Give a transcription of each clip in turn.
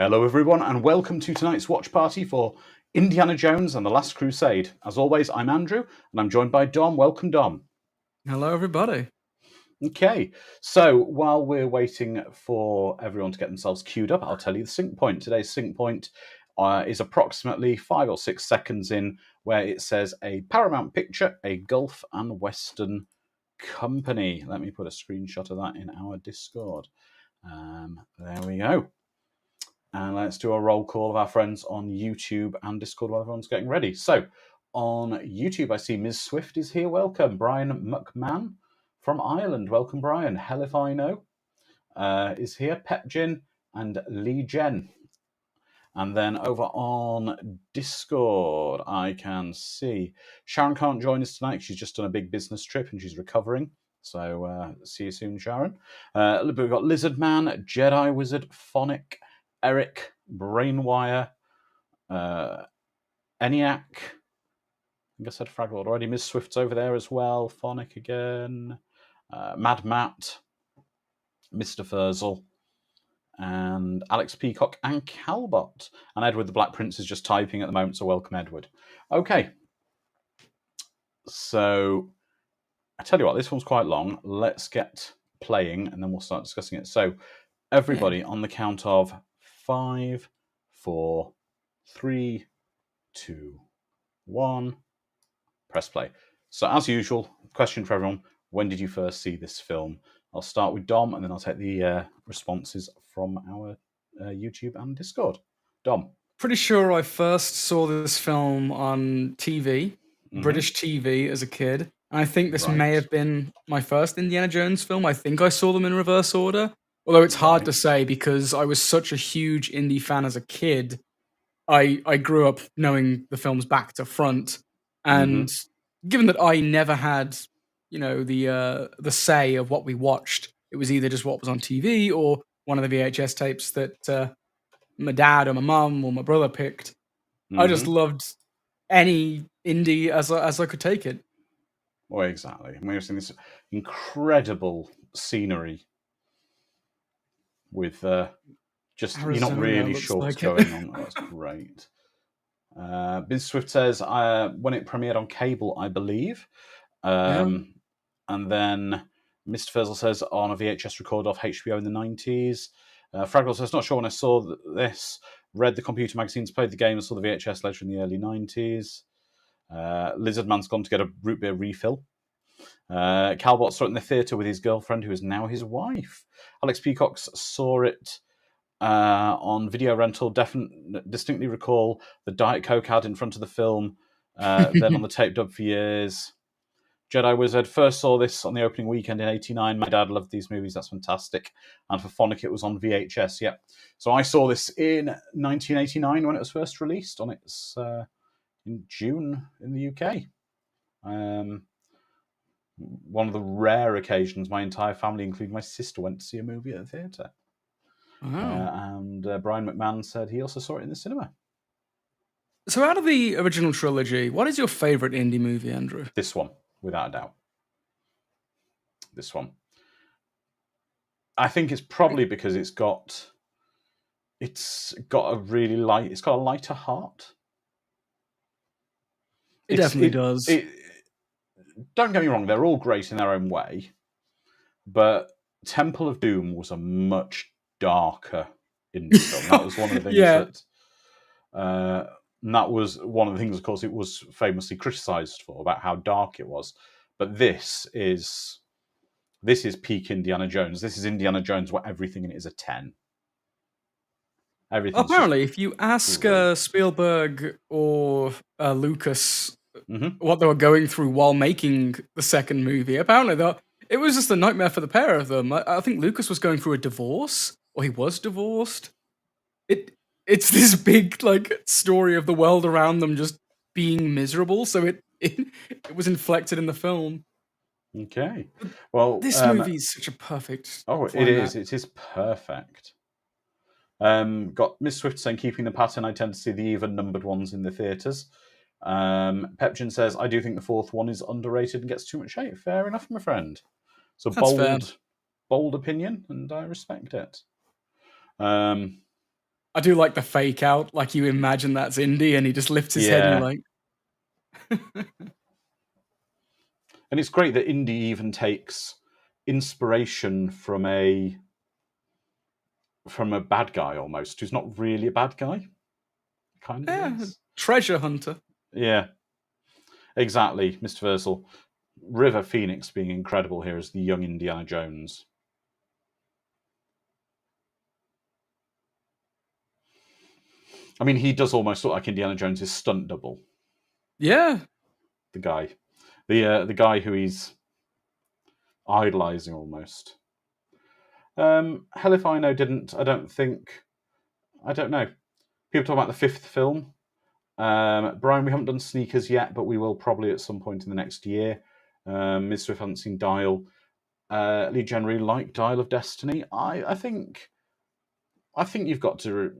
Hello everyone and welcome to tonight's watch party for Indiana Jones and the Last Crusade. As always, I'm Andrew and I'm joined by Dom. Welcome, Dom. Hello everybody. Okay, so while we're waiting for everyone to get themselves queued up, I'll tell you the sync point. Today's sync point is approximately 5 or 6 seconds in, where it says a Paramount picture, a Gulf and Western company. Let me put a screenshot of that in our Discord. There we go. And let's do a roll call of our friends on YouTube and Discord while everyone's getting ready. So, on YouTube, I see Ms. Swift is here. Welcome. Brian McMahon from Ireland. Welcome, Brian. Hell if I know is here. Pepjin and Lee Jen. And then over on Discord, I can see Sharon can't join us tonight. She's just done a big business trip and she's recovering. So, see you soon, Sharon. We've got Lizard Man, Jedi Wizard, Phonic, Eric, Brainwire, ENIAC. I think I said Fraggle already. Miss Swift's over there as well. Phonic again. Mad Matt, Mr. Furzel, and Alex Peacock and Calbot. And Edward the Black Prince is just typing at the moment, so welcome, Edward. Okay. So, I tell you what, this one's quite long. Let's get playing, and then we'll start discussing it. So, everybody on the count of 5, 4, 3, 2, 1. Press play. So, as usual, question for everyone: when did you first see this film? I'll start with Dom, and then I'll take the responses from our YouTube and Discord. Dom. Pretty sure I first saw this film on TV, British TV, as a kid. And I think this may have been my first Indiana Jones film. I think I saw them in reverse order. Although it's hard to say because I was such a huge Indy fan as a kid. I grew up knowing the films back to front. And given that I never had, the say of what we watched, it was either just what was on TV or one of the VHS tapes that my dad or my mum or my brother picked. I just loved any Indy as I could take it. Oh, exactly. And we've seen this incredible scenery with just Arizona, you're not really sure what's going on. Oh, that's great. Biz Swift says when it premiered on cable, I believe. And then Mr. Fizzle says on a VHS record off HBO in the 90s. Fraggle says, not sure when I saw this. Read the computer magazines, played the game, and saw the VHS later in the early 90s. Lizard Man's gone to get a root beer refill. Calbot saw it in the theatre with his girlfriend, who is now his wife. Alex Peacock saw it on video rental. Distinctly recall the Diet Coke ad in front of the film, then on the tape dub for years. Jedi Wizard first saw this on the opening weekend in '89. My dad loved these movies. That's fantastic. And for Phonic, it was on VHS. Yep. So I saw this in 1989 when it was first released. On its in June in the UK. One of the rare occasions my entire family, including my sister, went to see a movie at the theatre. And Brian McMahon said he also saw it in the cinema. So out of the original trilogy, what is your favourite Indy movie, Andrew? This one, without a doubt. This one. I think it's probably because it's got a really lighter heart. It definitely does. Don't get me wrong, they're all great in their own way, but Temple of Doom was a much darker Indy film. That was one of the things that was one of the things, of course, it was famously criticised for, about how dark it was. But this is peak Indiana Jones. This is Indiana Jones where everything in it is a 10. Apparently, if you ask Spielberg or Lucas what they were going through while making the second movie, apparently it was just a nightmare for the pair of them. I think Lucas was going through a divorce, or he was divorced. It's this big story of the world around them just being miserable, so it was inflected in the film. Okay, well, this movie is such a perfect. It is. It is perfect. Got Miss Swift saying, keeping the pattern, I tend to see the even numbered ones in the theatres. Pepjin says, I do think the fourth one is underrated and gets too much hate. Fair enough, my friend. So bold opinion, and I respect it. I do like the fake out, like you imagine that's Indy, and he just lifts his head, and you're like, and it's great that Indy even takes inspiration from a bad guy almost, who's not really a bad guy. Kind of yeah, is. treasure hunter. Yeah, exactly, Mr. Versal. River Phoenix being incredible here as the young Indiana Jones. I mean, he does almost look like Indiana Jones' stunt double. Yeah. The guy who he's idolizing almost. Hell if I know didn't. I don't know. People talk about the fifth film. Brian, we haven't done Sneakers yet, but we will probably at some point in the next year. Ms. Swift hasn't seen Dial. Lee Jen really liked Dial of Destiny. I think you've got to,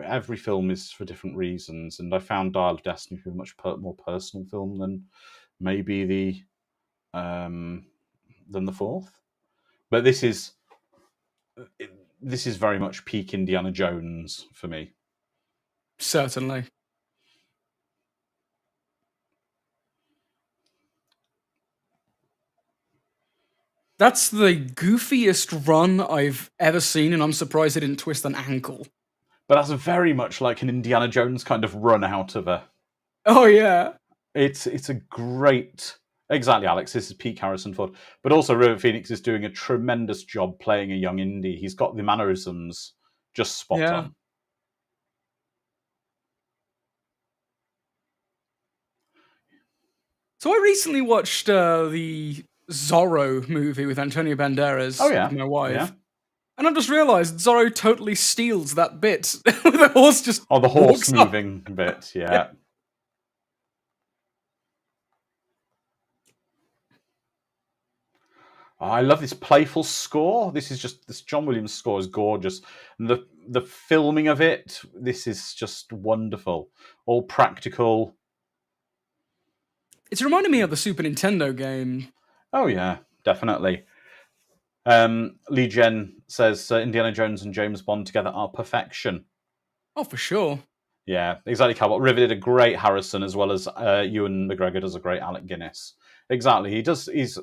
every film is for different reasons, and I found Dial of Destiny to be a much more personal film than maybe than the fourth. But this is very much peak Indiana Jones for me. Certainly. That's the goofiest run I've ever seen, and I'm surprised it didn't twist an ankle. But that's very much like an Indiana Jones kind of run out of a. Oh yeah, it's a great. Exactly, Alex. This is peak Harrison Ford, but also River Phoenix is doing a tremendous job playing a young Indy. He's got the mannerisms just spot on. So I recently watched the Zorro movie with Antonio Banderas with my wife. And I've just realised Zorro totally steals that bit with the horse just. Oh, the horse moving bit, yeah. Oh, I love this playful score. This John Williams score is gorgeous, and the filming of it. This is just wonderful. All practical. It's reminding me of the Super Nintendo game. Oh yeah, definitely. Lee Jen says Indiana Jones and James Bond together are perfection. Oh, for sure. Yeah, exactly, Cal. River did a great Harrison, as well as Ewan McGregor does a great Alec Guinness. Exactly, he does. He's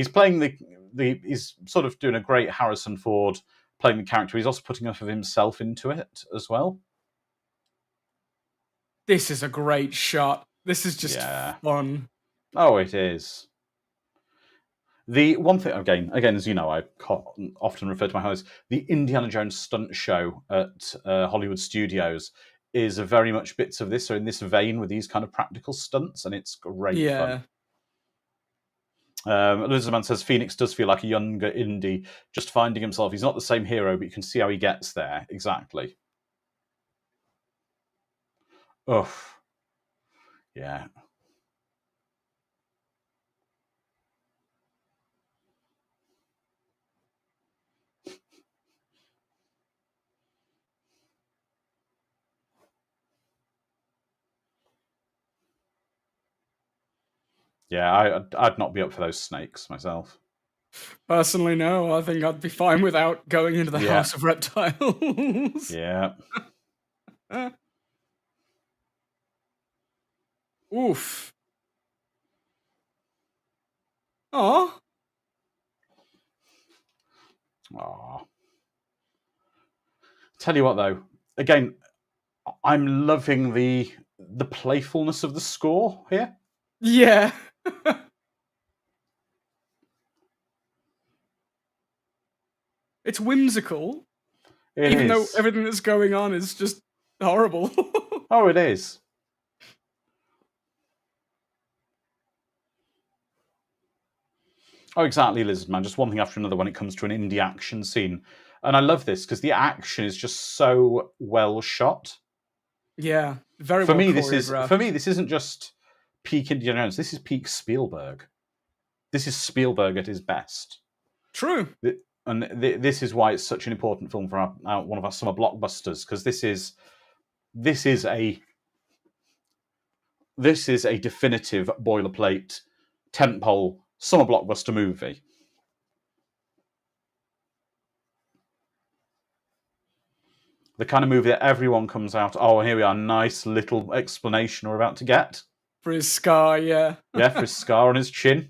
playing he's sort of doing a great Harrison Ford playing the character. He's also putting enough of himself into it as well. This is a great shot. This is just fun. Oh, it is. The one thing, again, as you know, I often refer to my house, the Indiana Jones stunt show at Hollywood Studios is very much bits of this, or in this vein with these kind of practical stunts, and it's great fun. Elizabeth says Phoenix does feel like a younger Indy, just finding himself. He's not the same hero, but you can see how he gets there. Exactly. Ugh. Yeah. Yeah, I'd not be up for those snakes myself. Personally, no. I think I'd be fine without going into the House of Reptiles. Yeah. Oof. Aw. Aw. Tell you what, though, again, I'm loving the playfulness of the score here. Yeah. It's whimsical. Even though everything that's going on is just horrible. Oh, it is. Oh, exactly, Lizard Man. Just one thing after another when it comes to an indie action scene. And I love this because the action is just so well shot. Yeah, very well choreographed. For me, this isn't just peak Indiana Jones. This is peak Spielberg. This is Spielberg at his best. True. And this is why it's such an important film for one of our summer blockbusters, because this is a definitive boilerplate tentpole summer blockbuster movie. The kind of movie that everyone comes out, oh, here we are, nice little explanation we're about to get. For his scar, yeah. Yeah, for his scar on his chin.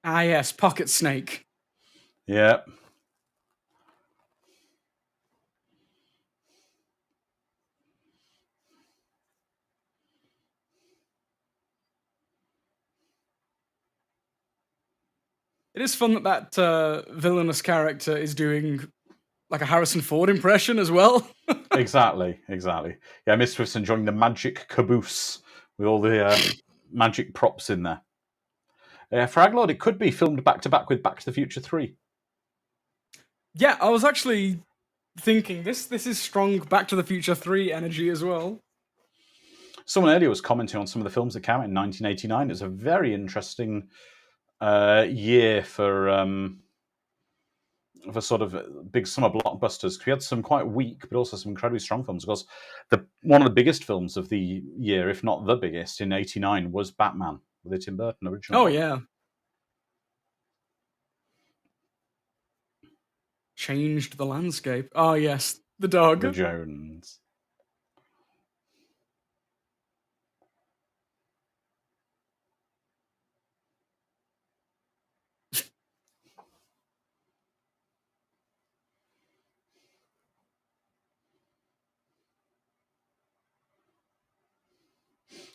Ah, yes, Pocket Snake. Yeah. It is fun that villainous character is doing like a Harrison Ford impression as well. Exactly. Yeah, Miss Swift's enjoying the magic caboose with all the magic props in there. Fraglord, it could be filmed back to back with Back to the Future 3. Yeah, I was actually thinking this is strong Back to the Future 3 energy as well. Someone earlier was commenting on some of the films that came out in 1989. It was a very interesting year for sort of big summer blockbusters. We had some quite weak, but also some incredibly strong films. Because one of the biggest films of the year, if not the biggest, in '89 was Batman, the Tim Burton original. Oh yeah, changed the landscape. Oh yes, the dog, the Jones.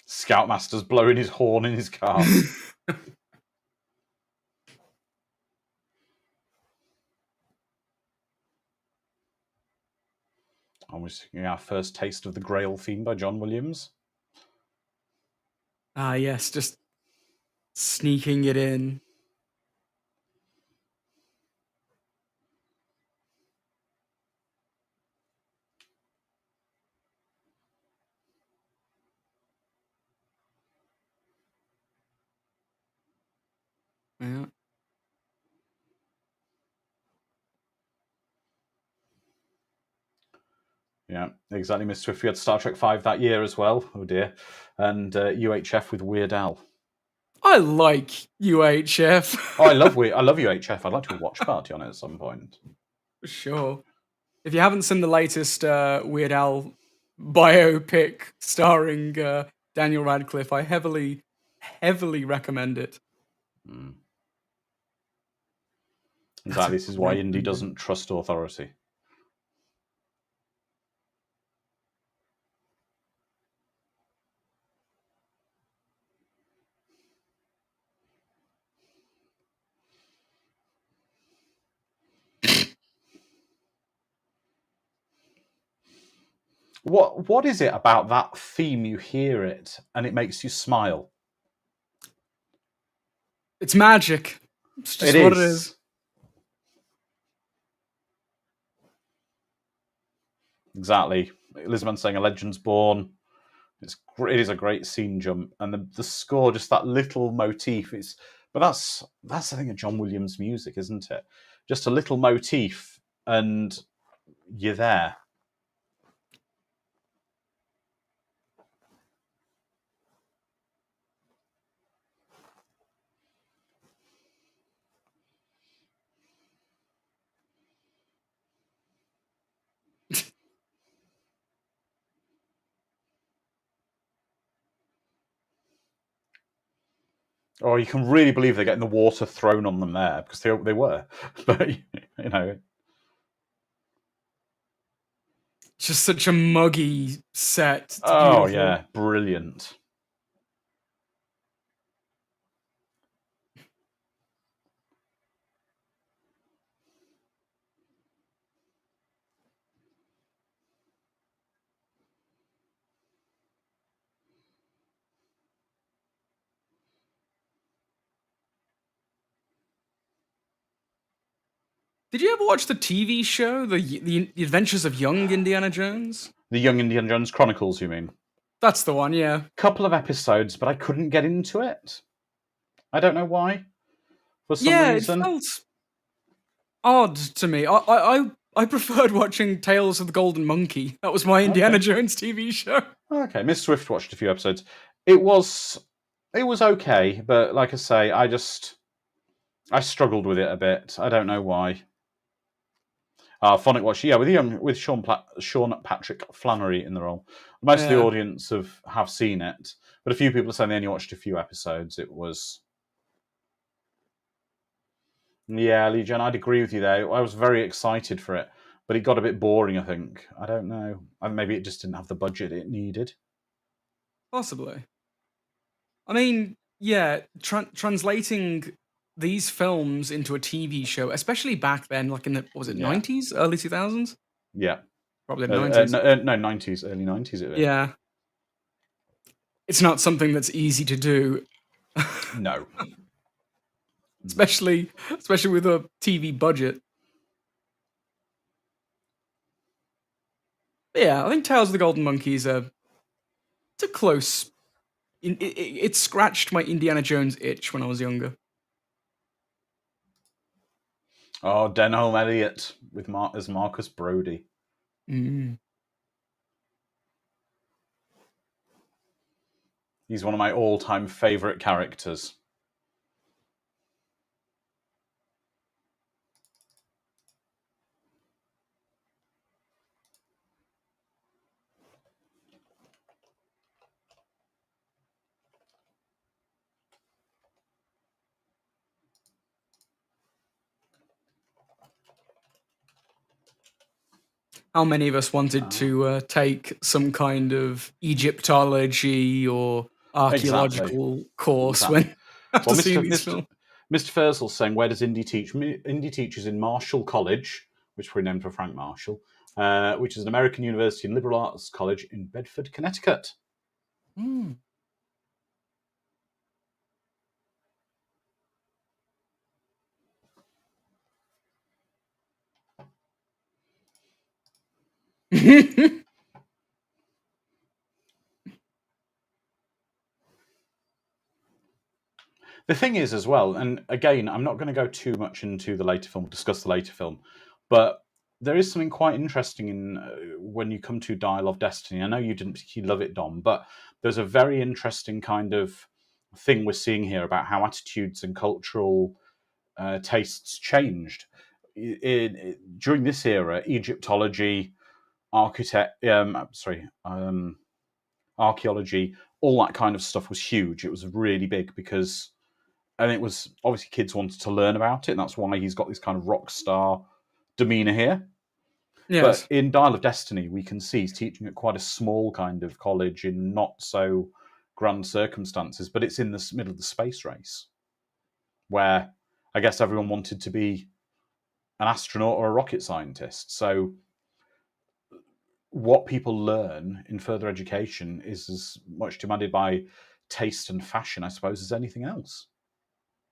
Scoutmaster's blowing his horn in his car. And we're seeing our first taste of the Grail theme by John Williams. Ah yes, just sneaking it in. Yeah. Yeah, exactly, Miss Swift. We had Star Trek V that year as well. Oh dear. And UHF with Weird Al. I like UHF. Oh, I love UHF. I'd like to do a watch party on it at some point. For sure. If you haven't seen the latest Weird Al biopic starring Daniel Radcliffe, I heavily recommend it. Mm. Exactly. This is why Indy doesn't trust authority. What is it about that theme? You hear it and it makes you smile. It's magic. It's just It what it is. is. Exactly. Elizabeth saying a legend's born. It is a great scene jump, and the score, just that little motif. But that's the thing of John Williams' music, isn't it? Just a little motif, and you're there. Or you can really believe they're getting the water thrown on them there, because they were. But Just such a muggy set. It's oh beautiful. yeah, brilliant. Did you ever watch the TV show, the Adventures of Young Indiana Jones? The Young Indiana Jones Chronicles, you mean? That's the one, yeah. Couple of episodes, but I couldn't get into it. I don't know why. For some reason. It felt odd to me. I preferred watching Tales of the Golden Monkey. That was my Indiana Jones TV show. Okay, Miss Swift watched a few episodes. It was okay, but like I say, I struggled with it a bit. I don't know why. Phonic watch, yeah, with Sean Patrick Flannery in the role. Most of the audience have seen it, but a few people are saying they only watched a few episodes. It was, yeah, Legion. I'd agree with you there. I was very excited for it, but it got a bit boring. I think. I don't know. Maybe it just didn't have the budget it needed. Possibly. I mean, yeah, translating these films into a TV show, especially back then, like in the, what was it, 90s, early 2000s? Yeah. Probably the 90s. No, 90s, early 90s. Yeah. It's not something that's easy to do. No. especially with a TV budget. But yeah, I think Tales of the Golden Monkey is it's a close. It scratched my Indiana Jones itch when I was younger. Oh, Denholm Elliott as Marcus Brody. Mm. He's one of my all-time favourite characters. How many of us wanted to take some kind of Egyptology or archaeological course when after seeing these films? Mr. Furzel's saying, where does Indy teach? Indy teaches in Marshall College, which we named for Frank Marshall, which is an American university and liberal arts college in Bedford, Connecticut. Mm. The thing is, as well, and again, I'm not going to go too much into the later film, discuss the later film, but there is something quite interesting in when you come to Dial of Destiny. I know you didn't particularly love it, Dom, but there's a very interesting kind of thing we're seeing here about how attitudes and cultural tastes changed. During this era, Egyptology, archaeology, all that kind of stuff was huge. It was really big because, and it was obviously kids wanted to learn about it, and that's why he's got this kind of rock star demeanor here. Yes. But in Dial of Destiny, we can see he's teaching at quite a small kind of college in not so grand circumstances, but it's in the middle of the space race, where I guess everyone wanted to be an astronaut or a rocket scientist. So what people learn in further education is as much demanded by taste and fashion, I suppose, as anything else.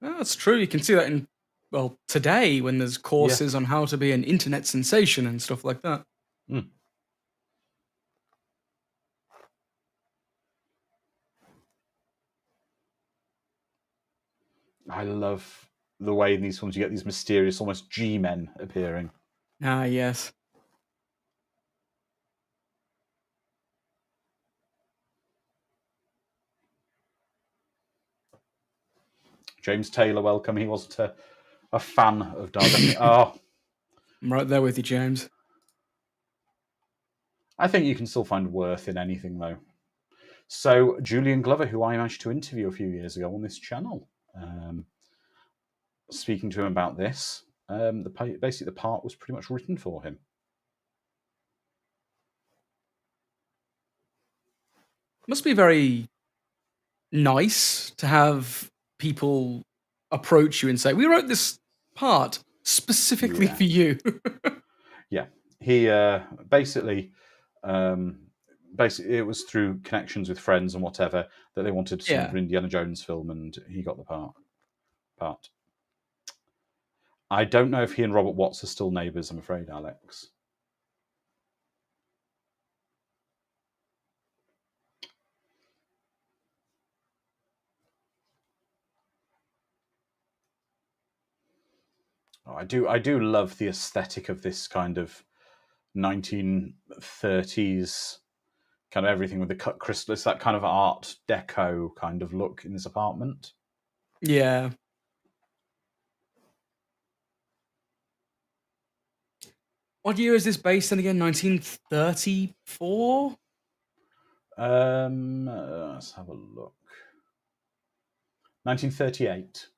That's true. You can see that in, well, today when there's courses on how to be an internet sensation and stuff like that. Mm. I love the way in these films you get these mysterious, almost G-men appearing. Ah, yes. James Taylor, welcome. He wasn't a fan of Darwin. Oh, I'm right there with you, James. I think you can still find worth in anything, though. So, Julian Glover, who I managed to interview a few years ago on this channel, speaking to him about this, basically the part was pretty much written for him. Must be very nice to have people approach you and say, "We wrote this part specifically for you." Yeah, he basically it was through connections with friends and whatever that they wanted some Indiana Jones film, and he got the part. I don't know if he and Robert Watts are still neighbours, I'm afraid, Alex. Oh, I do love the aesthetic of this kind of 1930s kind of everything with the cut crystal. It's that kind of Art Deco kind of look in this apartment. Yeah. What year is this based in again? 1934? Let's have a look. 1938.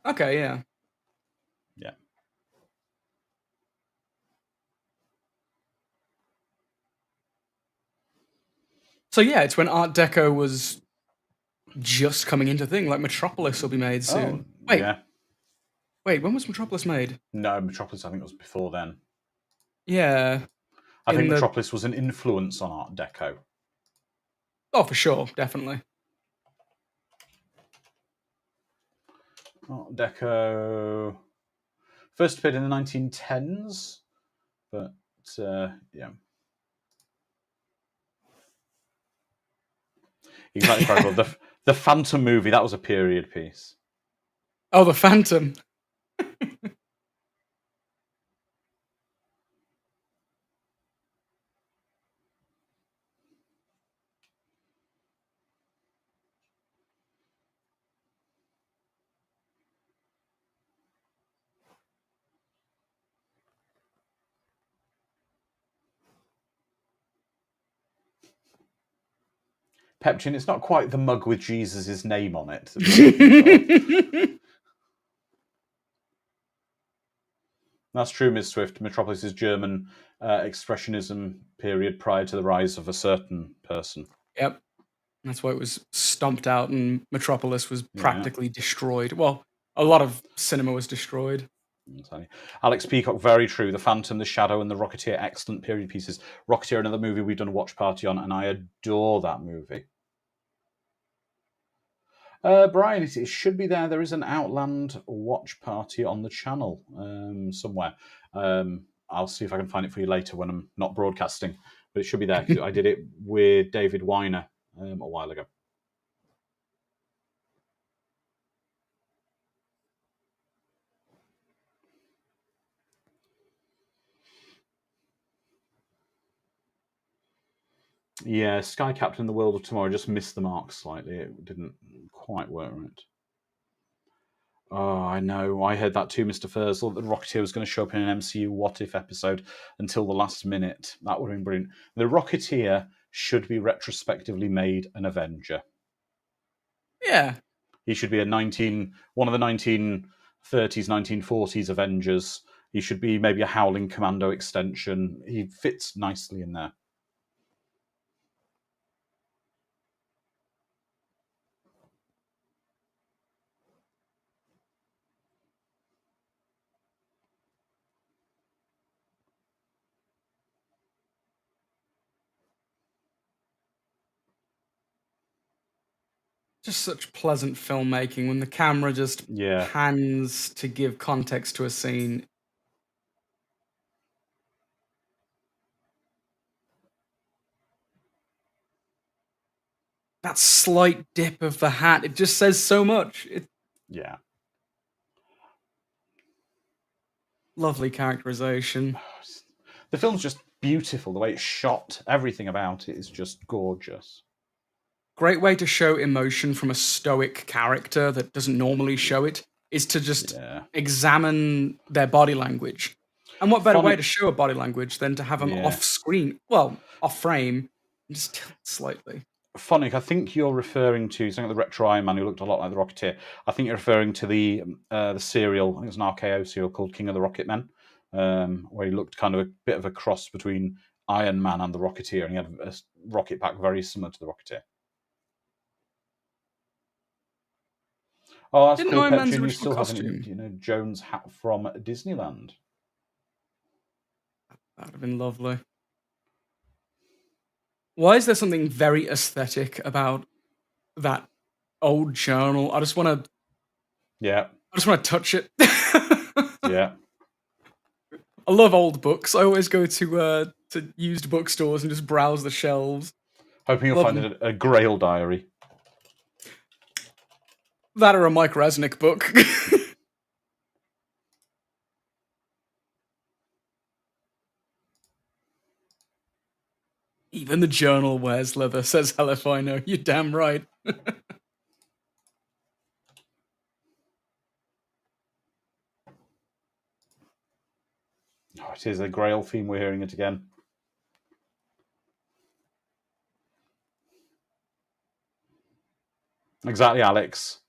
Okay, yeah. Yeah. So yeah, it's when Art Deco was just coming into thing. Like Metropolis will be made soon. Oh, yeah. Wait, when was Metropolis made? No, Metropolis, I think, was before then. Yeah. I think Metropolis was an influence on Art Deco. Oh, for sure, definitely. Art Deco first appeared in the 1910s, but yeah. Exactly. The Phantom movie, that was a period piece. Oh, the Phantom. Pepchin, it's not quite the mug with Jesus' name on it. That's true, Ms. Swift. Metropolis is German expressionism period prior to the rise of a certain person. Yep. That's why it was stomped out and Metropolis was practically destroyed. Well, a lot of cinema was destroyed. Alex Peacock, very true. The Phantom, The Shadow, and The Rocketeer, excellent period pieces. Rocketeer, another movie we've done a watch party on, and I adore that movie. Brian, it should be there. There is an Outland watch party on the channel somewhere. I'll see if I can find it for you later when I'm not broadcasting, but it should be there. I did it with David Weiner a while ago. Yeah, Sky Captain: The World of Tomorrow just missed the mark slightly. It didn't quite work right. Oh, I know. I heard that too, Mr. Fursel. The Rocketeer was going to show up in an MCU What If episode until the last minute. That would have been brilliant. The Rocketeer should be retrospectively made an Avenger. Yeah. He should be one of the 1930s, 1940s Avengers. He should be maybe a Howling Commando extension. He fits nicely in there. Just such pleasant filmmaking when the camera just pans to give context to a scene. That slight dip of the hat, it just says so much. Yeah. Lovely characterization. The film's just beautiful. The way it's shot, everything about it is just gorgeous. Great way to show emotion from a stoic character that doesn't normally show it is to just examine their body language. And what better way to show a body language than to have them off screen, well, off frame, and just tilt slightly. Phonic, I think you're referring to something like the Retro Iron Man who looked a lot like the Rocketeer. I think you're referring to the serial, I think it was an RKO serial called King of the Rocket Men, where he looked kind of a bit of a cross between Iron Man and the Rocketeer, and he had a rocket pack very similar to the Rocketeer. Oh, that's cool, Petrin. You still have an Indiana Jones hat from Disneyland. That would have been lovely. Why is there something very aesthetic about that old journal? I just want to... Yeah. I just want to touch it. Yeah. I love old books. I always go to used bookstores and just browse the shelves. Hoping you'll find a Grail diary. That or a Mike Resnick book. Even the journal wears leather, says Halifino. You're damn right. Oh, it is a Grail theme. We're hearing it again. Exactly, Alex.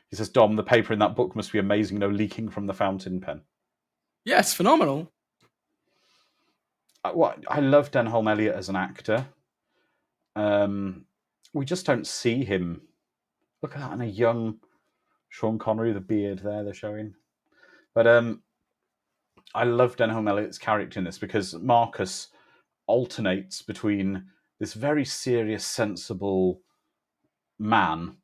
He says, Dom, the paper in that book must be amazing. No leaking from the fountain pen. Yes, phenomenal. I love Denholm Elliott as an actor. We just don't see him. Look at that, and a young Sean Connery, the beard there they're showing. But I love Denholm Elliott's character in this because Marcus alternates between this very serious, sensible man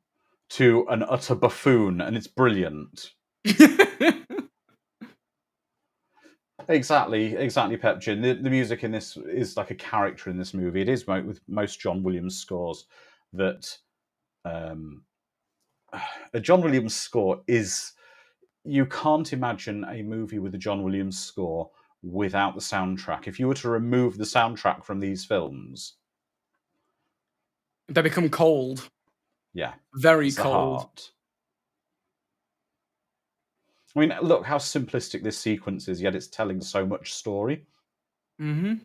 to an utter buffoon, and it's brilliant. Exactly, Pepchin. The music in this is like a character in this movie. It is with most John Williams scores that a John Williams score is. You can't imagine a movie with a John Williams score without the soundtrack. If you were to remove the soundtrack from these films, they become cold. Yeah, very cold. Heart. I mean, look how simplistic this sequence is, yet it's telling so much story. Mm-hmm.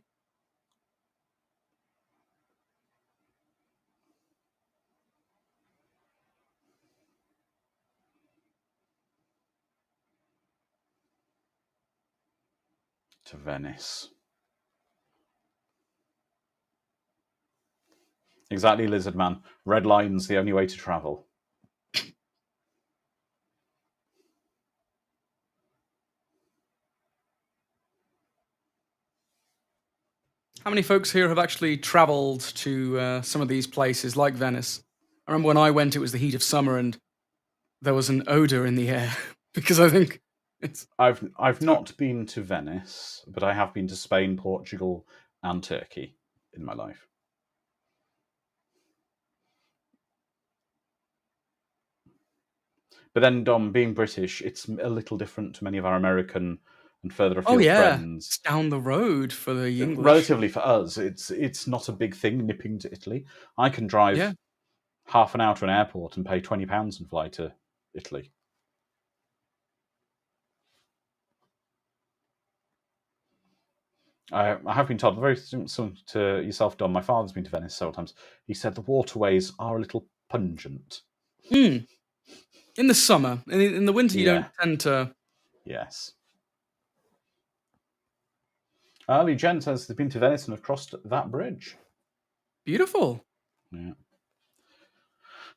To Venice. Exactly, Lizard Man. Red line's the only way to travel. How many folks here have actually travelled to some of these places, like Venice? I remember when I went, it was the heat of summer, and there was an odour in the air because I think it's. I've not been to Venice, but I have been to Spain, Portugal, and Turkey in my life. But then, Dom, being British, it's a little different to many of our American and further afield friends. It's down the road for the English. Relatively for us, it's not a big thing nipping to Italy. I can drive half an hour to an airport and pay £20 and fly to Italy. I have been told, very similar to yourself, Dom, my father's been to Venice several times. He said the waterways are a little pungent. In the summer. In the winter, you don't tend to. Yes. Early Jen says they've been to Venice and have crossed that bridge. Beautiful. Yeah.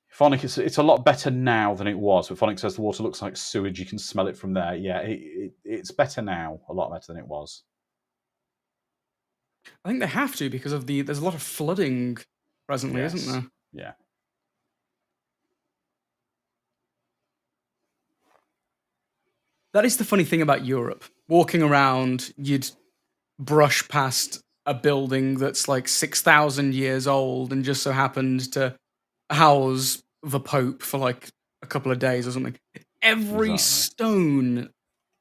Phonic, it's a lot better now than it was. But Phonic says the water looks like sewage. You can smell it from there. Yeah, it's better now. A lot better than it was. I think they have to because of there's a lot of flooding presently, isn't there? Yeah. That is the funny thing about Europe. Walking around, you'd brush past a building that's like 6,000 years old and just so happened to house the Pope for like a couple of days or something. Every stone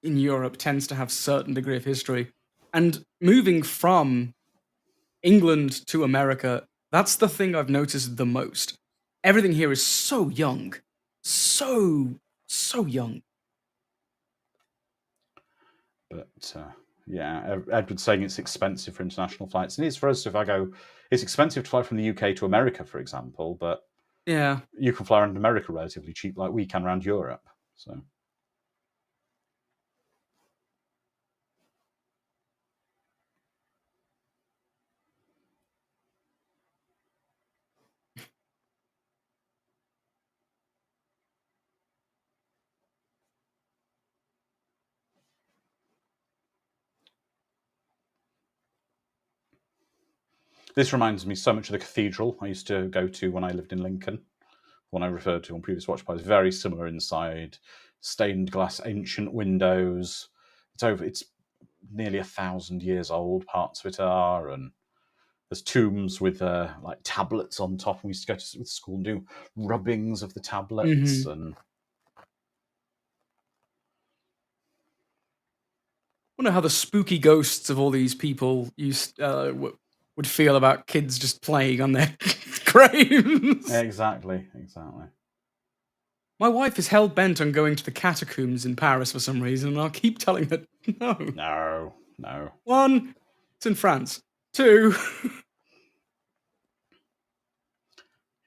in Europe tends to have a certain degree of history. And moving from England to America, that's the thing I've noticed the most. Everything here is so young. So young. But yeah, Edward's saying it's expensive for international flights. And it is for us. If I go, it's expensive to fly from the UK to America, for example, but yeah, you can fly around America relatively cheap, like we can around Europe. So. This reminds me so much of the cathedral I used to go to when I lived in Lincoln. One I referred to on previous watch parties. Very similar inside, stained glass ancient windows. It's nearly 1,000 years old, parts of it are, and there's tombs with like tablets on top. We used to go to school and do rubbings of the tablets. And I wonder how the spooky ghosts of all these people would feel about kids just playing on their graves. Exactly. My wife is hell-bent on going to the catacombs in Paris for some reason, and I'll keep telling her, no. No. 1, it's in France. 2,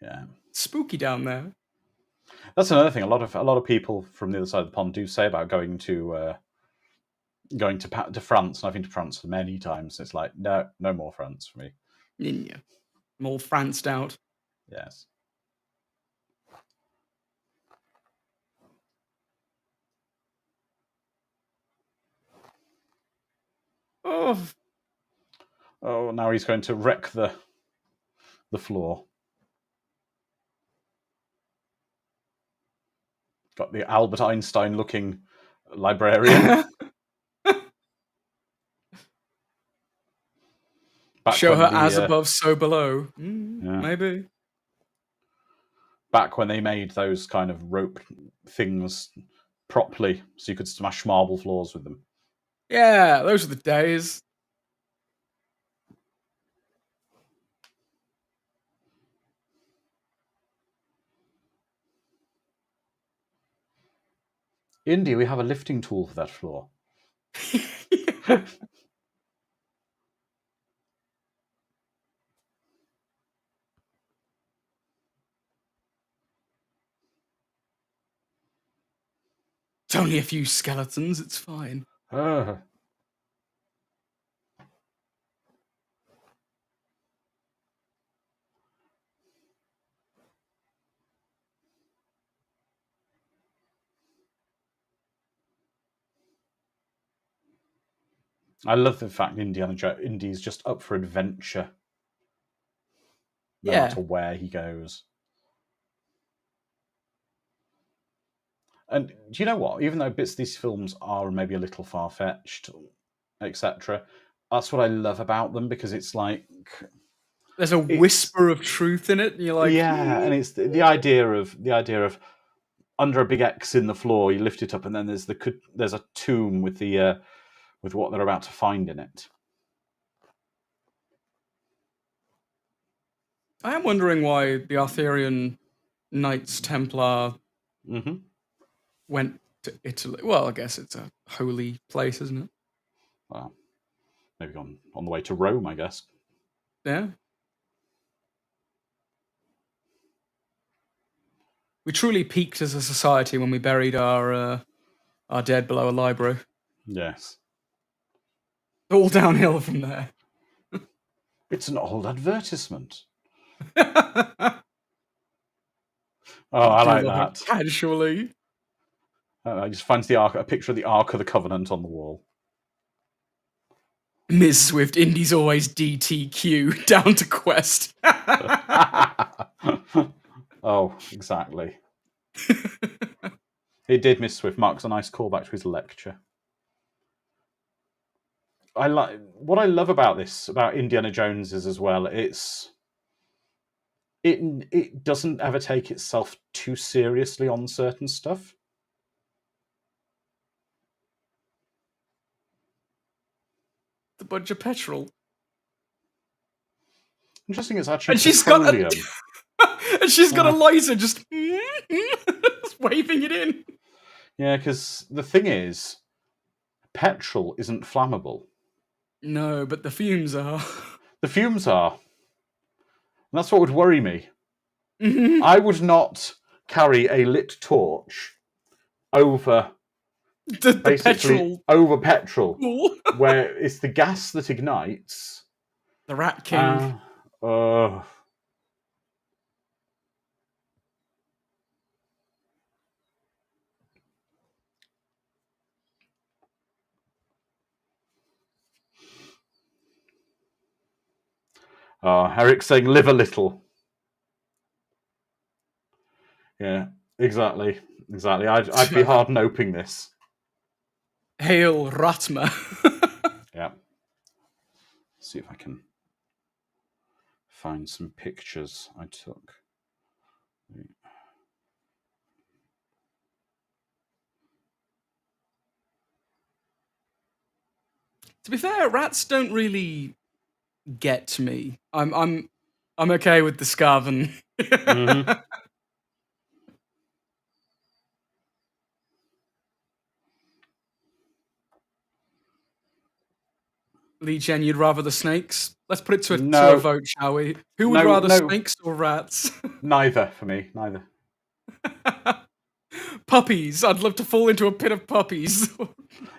yeah, spooky down there. That's another thing. A lot of people from the other side of the pond do say about going to France. And I've been to France many times. It's like, no more France for me. Yeah, I'm all Franced out. Yes. Oh, now he's going to wreck the floor. Got the Albert Einstein looking librarian. Show her as above, so below. Yeah. Maybe. Back when they made those kind of rope things properly, so you could smash marble floors with them. Yeah, those are the days. Indy, we have a lifting tool for that floor. It's only a few skeletons, it's fine. I love the fact Indy's just up for adventure. No matter where he goes. And do you know what? Even though bits of these films are maybe a little far-fetched, etc., that's what I love about them, because it's like there's a whisper of truth in it, and you're like, yeah, and it's the idea of under a big X in the floor, you lift it up, and then there's a tomb with with what they're about to find in it. I am wondering why the Arthurian Knights Templar went to Italy. Well, I guess it's a holy place, isn't it? Well, maybe on the way to Rome, I guess. Yeah. We truly peaked as a society when we buried our dead below a library. Yes. All downhill from there. It's an old advertisement. I like that. Casually. I just finds a picture of the Ark of the Covenant on the wall. Ms. Swift, Indy's always DTQ, down to quest. Oh, exactly. It did, Miss Swift. Mark's a nice callback to his lecture. What I love about Indiana Jones is as well, it doesn't ever take itself too seriously on certain stuff. The bunch of petrol. Interesting, it's actually and petroleum. She's got a lighter just waving it in. Yeah, because the thing is, petrol isn't flammable. No, but the fumes are. The fumes are. And that's what would worry me. I would not carry a lit torch over over petrol, where it's the gas that ignites. The Rat King. Eric's saying live a little. Yeah. Exactly. I'd be hard noping this. Hail Ratma. Yeah. See if I can find some pictures I took. To be fair, rats don't really get me. I'm okay with the Scarven. Mm-hmm. Li Jen, you'd rather the snakes? Let's put it to a No, vote, shall we? Who would no, rather no. snakes or rats? Neither for me. Neither. Puppies. I'd love to fall into a pit of puppies.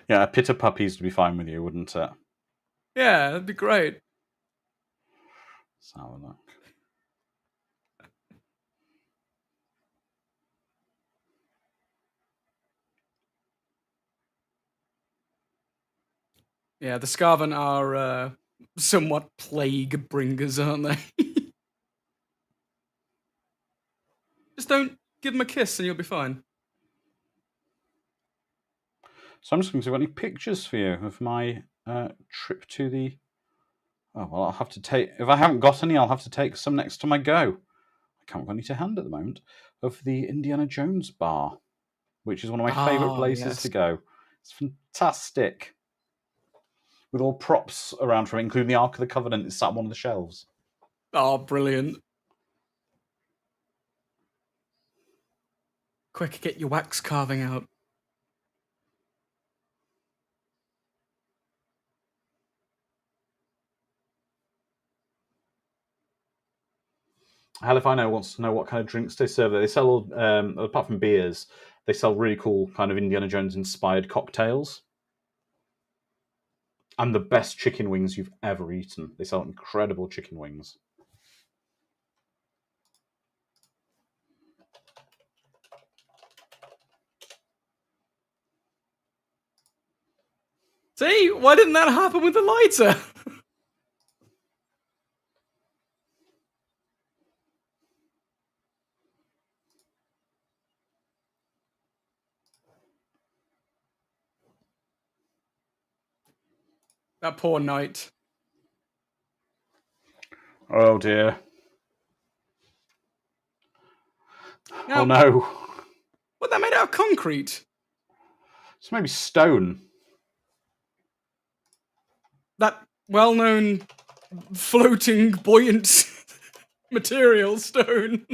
Yeah, a pit of puppies would be fine with you, wouldn't it? Yeah, that'd be great. Let's have a look. Yeah, the Scarven are somewhat plague bringers, aren't they? Just don't give them a kiss and you'll be fine. So I'm just going to see if I've got any pictures for you of my trip to the. Oh well, I'll have to take. If I haven't got any, I'll have to take some next time I go. I can't got any to hand at the moment. Of the Indiana Jones bar, which is one of my favourite places to go. It's fantastic. With all props around from it, including the Ark of the Covenant, it's sat on one of the shelves. Oh, brilliant. Quick, get your wax carving out. Hell if I know wants to know what kind of drinks they serve there. They sell, apart from beers, they sell really cool kind of Indiana Jones inspired cocktails. And the best chicken wings you've ever eaten. They sell incredible chicken wings. See? Why didn't that happen with the lighter? That poor knight. Oh dear. Now, Oh no. what, that made out of concrete? It's maybe stone. That well-known floating, buoyant material stone.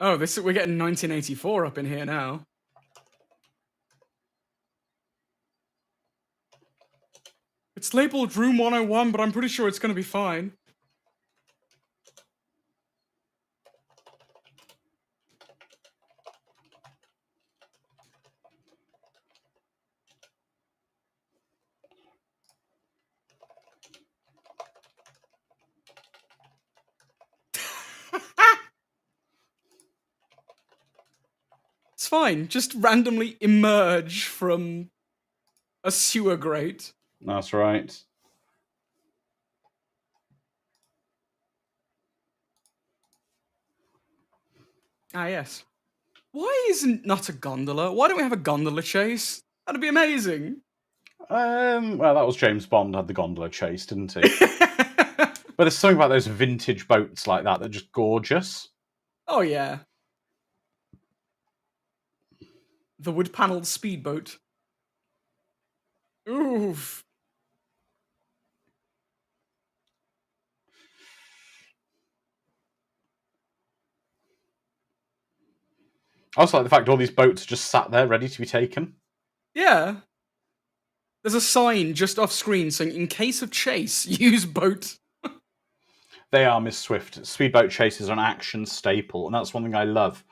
Oh, we're getting 1984 up in here now. It's labeled Room 101, but I'm pretty sure it's going to be fine. It's fine. Just randomly emerge from a sewer grate. That's right. Ah, yes. Why isn't not a gondola? Why don't we have a gondola chase? That'd be amazing. Well, that was James Bond had the gondola chase, didn't he? But there's something about those vintage boats like that that are just gorgeous. Oh, yeah. The wood-paneled speedboat. Oof. I also like the fact all these boats are just sat there ready to be taken. Yeah. There's a sign just off screen saying, in case of chase, use boat. They are, Miss Swift. Speedboat chases are an action staple, and that's one thing I love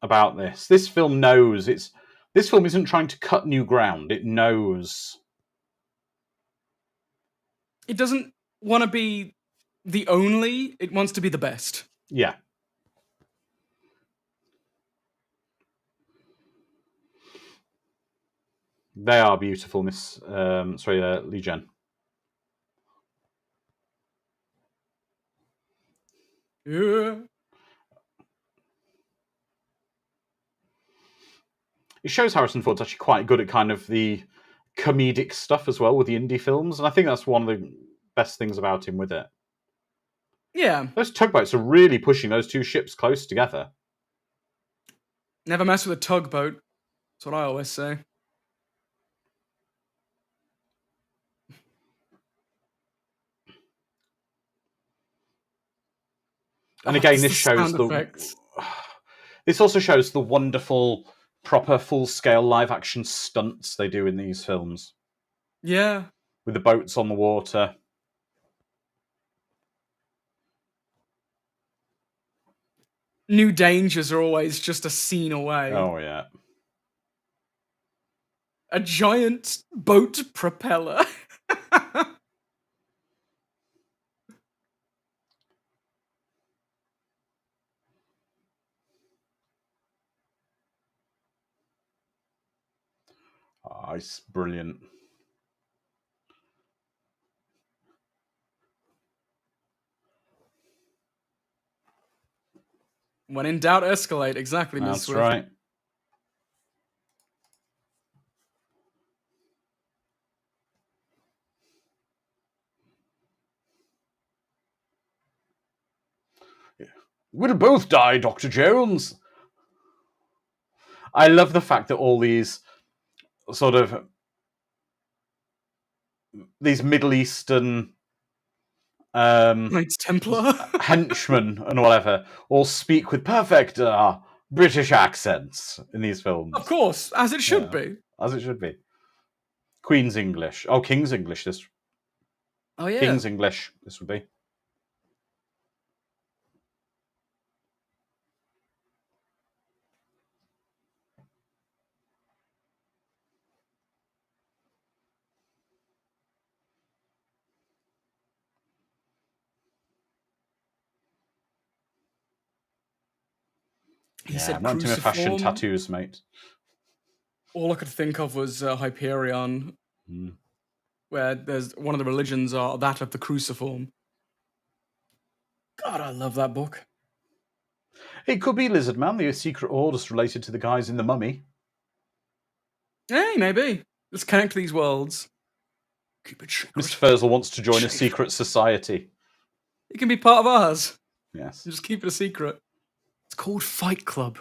about this. This film knows this film isn't trying to cut new ground. It knows. It doesn't want to be the only, it wants to be the best. Yeah. They are beautiful, Miss. Lee Jen. Yeah. It shows Harrison Ford's actually quite good at kind of the comedic stuff as well with the indie films, and I think that's one of the best things about him with it. Yeah. Those tugboats are really pushing those two ships close together. Never mess with a tugboat. That's what I always say. And again, this shows sound effects. This also shows the wonderful, proper, full-scale live-action stunts they do in these films. Yeah. With the boats on the water. New dangers are always just a scene away. Oh, yeah. A giant boat propeller. Oh, it's brilliant. When in doubt, escalate. Exactly, Ms. That's Swift. right. We'll both die, Dr. Jones. I love the fact that all these sort of these Middle Eastern Knights Templar henchmen and whatever all speak with perfect British accents in these films. Of course, as it should be. As it should be. Queen's English. Oh, King's English. This. Oh yeah. King's English. This would be. He said I'm into fashion tattoos, mate. All I could think of was Hyperion, where there's one of the religions are that of the cruciform. God, I love that book. It could be Lizard Man, the secret orders related to the guys in The Mummy. Hey, maybe. Let's connect these worlds. Keep it secret. Mr. Furzel wants to join a secret society. It can be part of ours. Yes. Just keep it a secret. It's called Fight Club.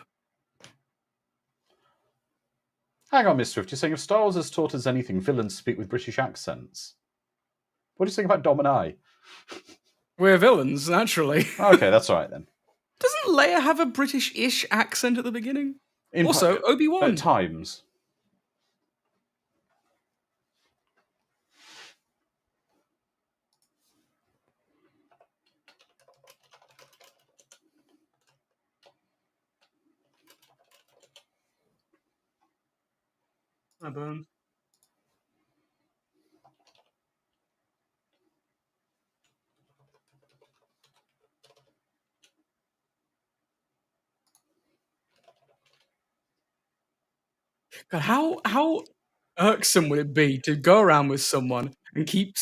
Hang on, Mr. Swift. You're saying if Star Wars has taught us anything, villains speak with British accents. What do you think about Dom and I? We're villains, naturally. Okay, that's all right then. Doesn't Leia have a British-ish accent at the beginning? Also, Obi-Wan. At times. Hi, Bones. God, how irksome would it be to go around with someone and keep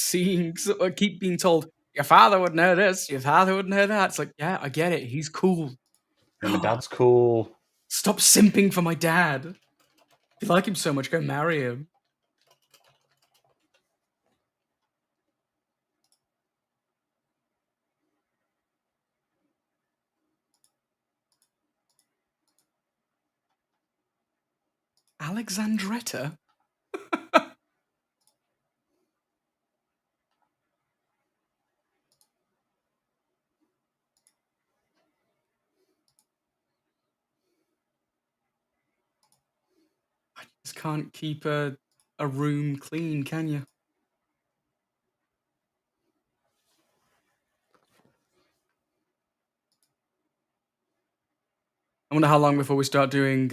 being told, your father would know this, your father would know that. It's like, yeah, I get it. He's cool. Yeah, my dad's cool. Stop simping for my dad. If you like him so much, go marry him. Alexandretta? I just can't keep a room clean, can you? I wonder how long before we start doing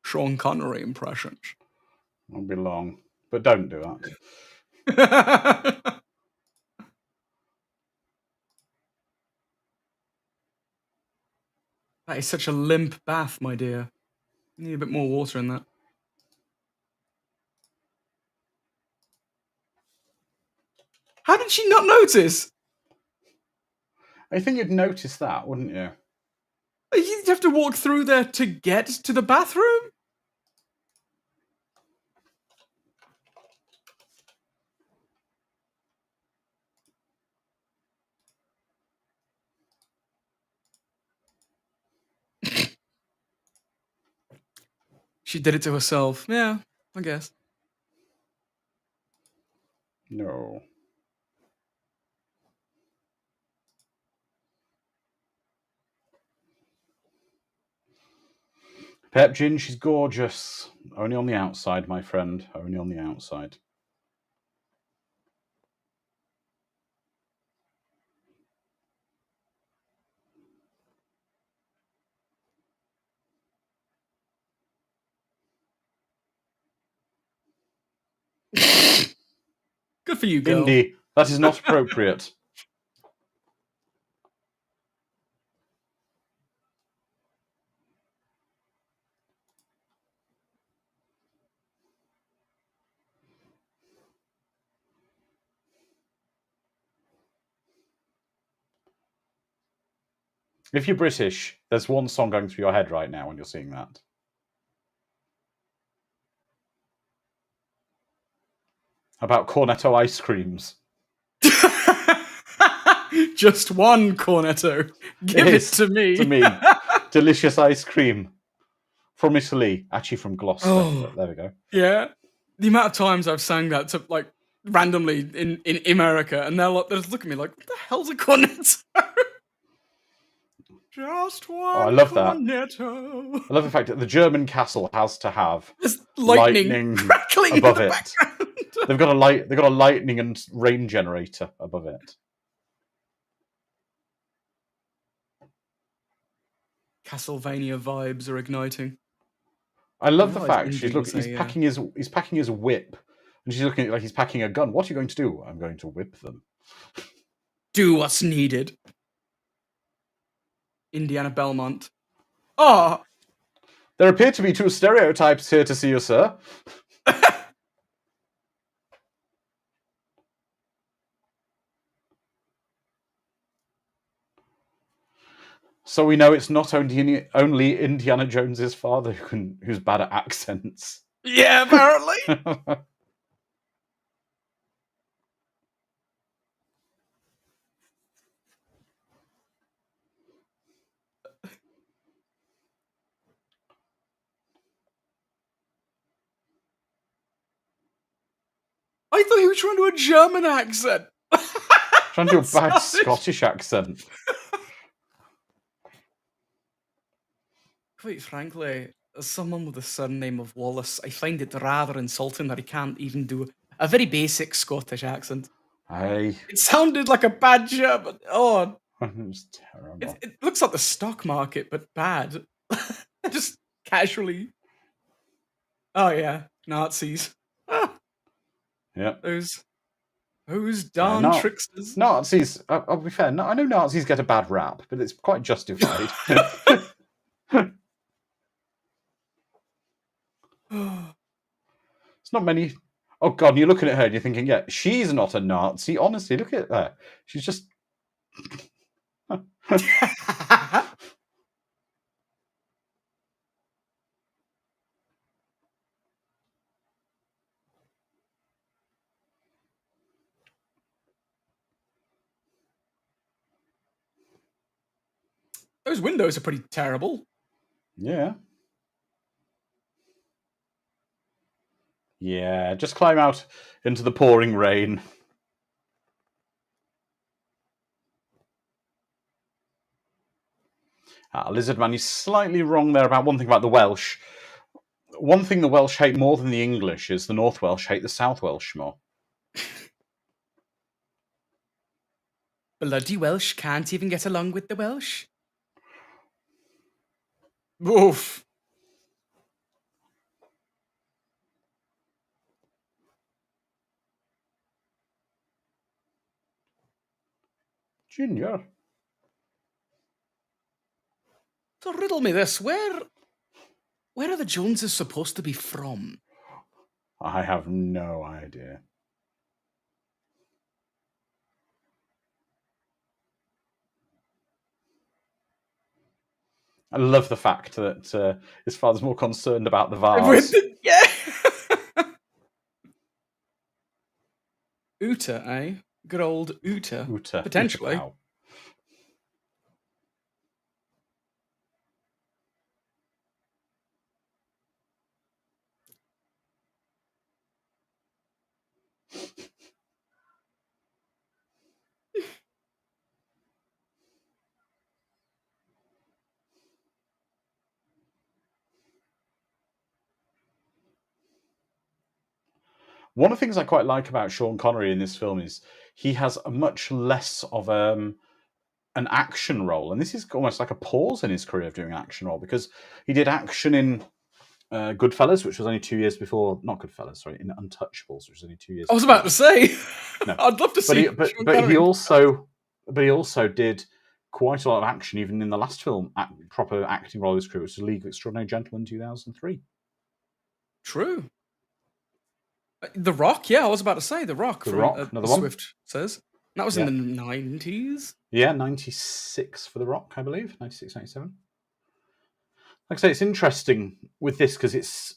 Sean Connery impressions. Won't be long. But don't do that. That is such a limp bath, my dear. You need a bit more water in that. How did she not notice? I think you'd notice that, wouldn't you? You'd have to walk through there to get to the bathroom? She did it to herself. Yeah, I guess. No. Pep Gin, she's gorgeous. Only on the outside, my friend. Only on the outside. Good for you, girl. Indy, that is not appropriate. If you're British, there's one song going through your head right now when you're seeing that. About Cornetto ice creams. Just one Cornetto. Give it to me. To me. Delicious ice cream. From Italy. Actually from Gloucester. Oh, there we go. Yeah. The amount of times I've sang that to, like, randomly in America, and they'll just look at me like, what the hell's a Cornetto? Just one I love Cornetto. That. I love the fact that the German castle has to have There's lightning crackling above in the it. background. They've got a lightning and rain generator above it. Castlevania vibes are igniting. I love the fact he's packing his whip, and she's looking at it like he's packing a gun. What are you going to do? I'm going to whip them. Do what's needed. Indiana Belmont. Oh! There appear to be two stereotypes here to see you, sir. So we know it's not only Indiana Jones's father who's bad at accents. Yeah, apparently. I thought he was trying to do a German accent. Trying to do a bad Scottish accent. Quite frankly, as someone with the surname of Wallace, I find it rather insulting that he can't even do a very basic Scottish accent. Aye. It sounded like a bad German. Oh. It was terrible. It looks like the stock market, but bad. Just casually. Oh yeah, Nazis. Yeah. Those darn tricksters. Nazis, I'll be fair, I know Nazis get a bad rap, but it's quite justified. It's not many. Oh God, and you're looking at her and you're thinking, yeah, she's not a Nazi. Honestly, look at her. She's just. Those windows are pretty terrible. Yeah. Yeah, just climb out into the pouring rain. Lizardman, you're slightly wrong there about one thing about the Welsh. One thing the Welsh hate more than the English is the North Welsh hate the South Welsh more. Bloody Welsh can't even get along with the Welsh. Oof. Junior. So riddle me this, where are the Joneses supposed to be from? I have no idea. I love the fact that his father's more concerned about the vase. Yeah. Uta, eh? Good old Uta. Potentially. Uta, One of the things I quite like about Sean Connery in this film is he has a much less of an action role, and this is almost like a pause in his career of doing action role, because he did action in Goodfellas, which was only 2 years before, not Goodfellas, sorry, in Untouchables, which was only 2 years. I was about to say, no. I'd love to see. But he also did quite a lot of action, even in the last film, proper acting role of his career, which was League of Extraordinary Gentlemen, 2003. True. The Rock, yeah, I was about to say The Rock. The Rock, another one. Swift says. That was in the 90s? Yeah, 96 for The Rock, I believe. 96, 97. Like I say, it's interesting with this because it's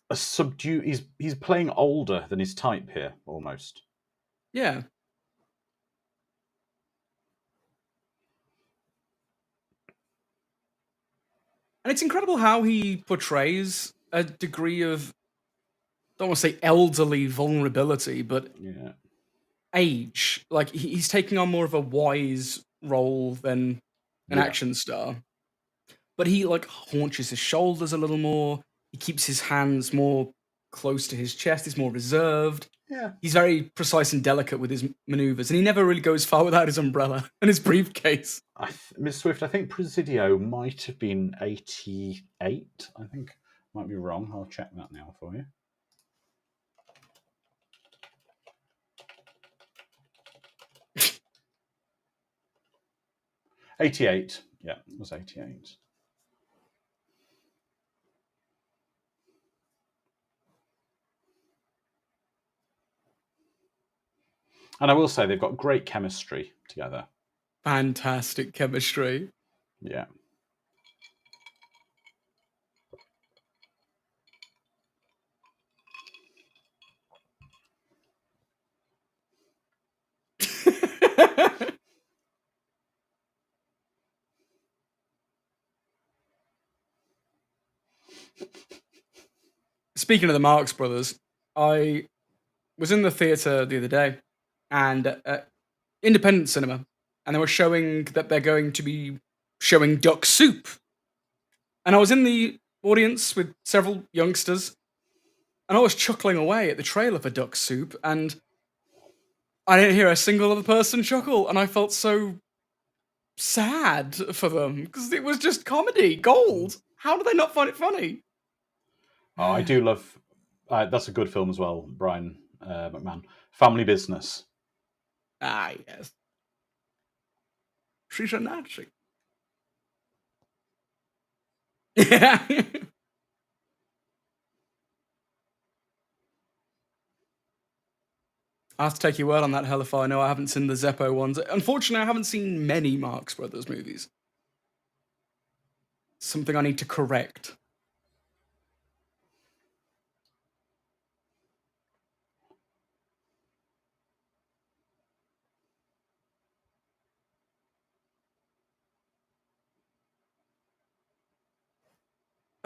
a subdued. He's playing older than his type here, almost. Yeah. And it's incredible how he portrays a degree of, I don't want to say elderly vulnerability, but age. Like, he's taking on more of a wise role than an action star. But he, like, haunches his shoulders a little more. He keeps his hands more close to his chest. He's more reserved. Yeah. He's very precise and delicate with his maneuvers, and he never really goes far without his umbrella and his briefcase. Ms. Swift, I think Presidio might have been 88. I think. Might be wrong. I'll check that now for you. '88. Yeah, it was 88. And I will say they've got great chemistry together. Fantastic chemistry. Yeah. Speaking of the Marx Brothers, I was in the theatre the other day, and independent cinema, and they were showing that they're going to be showing Duck Soup. And I was in the audience with several youngsters, and I was chuckling away at the trailer for Duck Soup, and I didn't hear a single other person chuckle, and I felt so sad for them, because it was just comedy gold. How do they not find it funny? Oh, I do love... that's a good film as well, Brian McMahon. Family Business. Ah, yes. She's a Nazi. Yeah. I have to take your word on that, Hellifire. No, I haven't seen the Zeppo ones. Unfortunately, I haven't seen many Marx Brothers movies. Something I need to correct.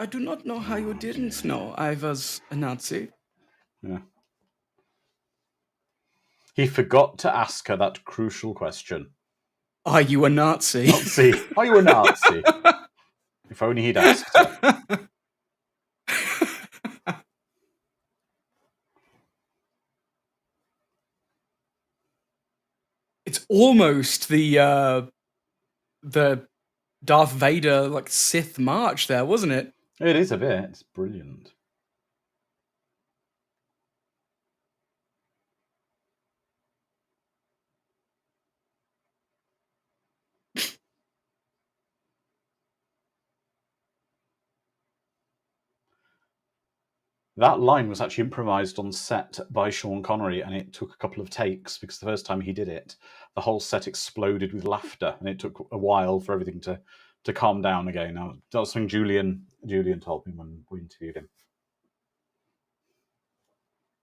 I do not know how you didn't know I was a Nazi. Yeah. He forgot to ask her that crucial question. Are you a Nazi? Nazi. Are you a Nazi? If only he'd asked her. It's almost the Darth Vader, like, Sith march there, wasn't it? It is a bit. It's brilliant. That line was actually improvised on set by Sean Connery, and it took a couple of takes because the first time he did it, the whole set exploded with laughter, and it took a while for everything to to calm down again. Now, that's something Julian told me when we interviewed him.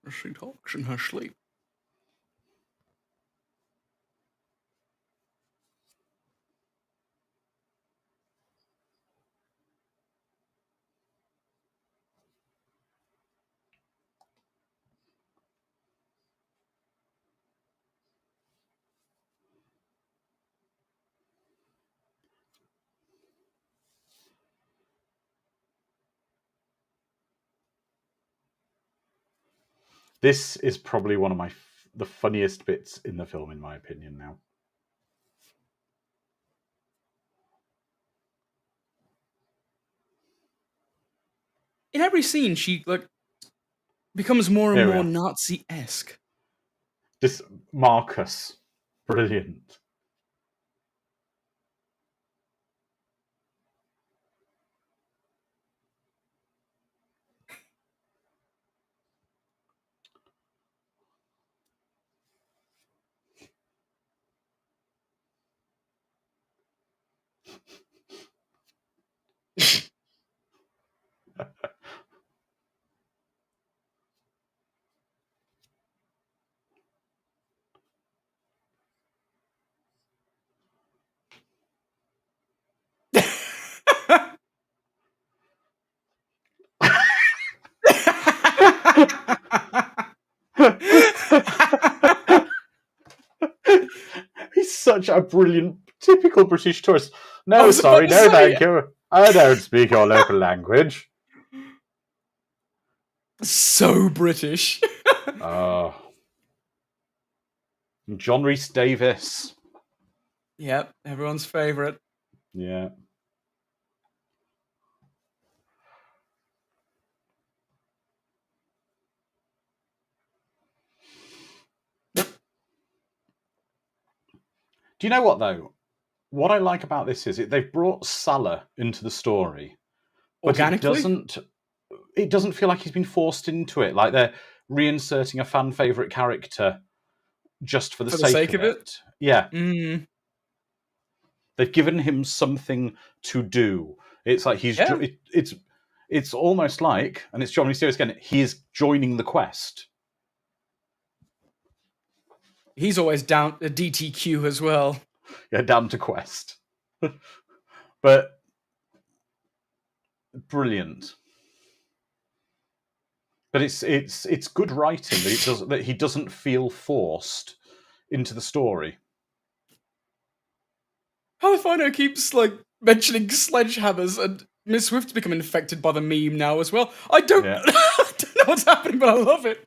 She talks in her sleep. This is probably one of the funniest bits in the film, in my opinion. Now, in every scene, she becomes more and more Nazi-esque. This Marcus, brilliant. He's such a brilliant, typical British tourist. No, sorry, no, thank you. I don't speak your local language. So British. Oh. John Rhys Davies. Yep, everyone's favourite. Yeah. Do you know what, though? What I like about this is they've brought Salah into the story. But organically? It doesn't feel like he's been forced into it. Like they're reinserting a fan favourite character just for the sake of it. Yeah. Mm. They've given him something to do. It's like it's almost like, and it's John Rhys Davies again, he is joining the quest. He's always down a DTQ as well. Yeah, down to quest. But brilliant. But it's good writing that he doesn't feel forced into the story. Halfino keeps mentioning sledgehammers, and Miss Swift's become infected by the meme now as well. I don't know what's happening, but I love it.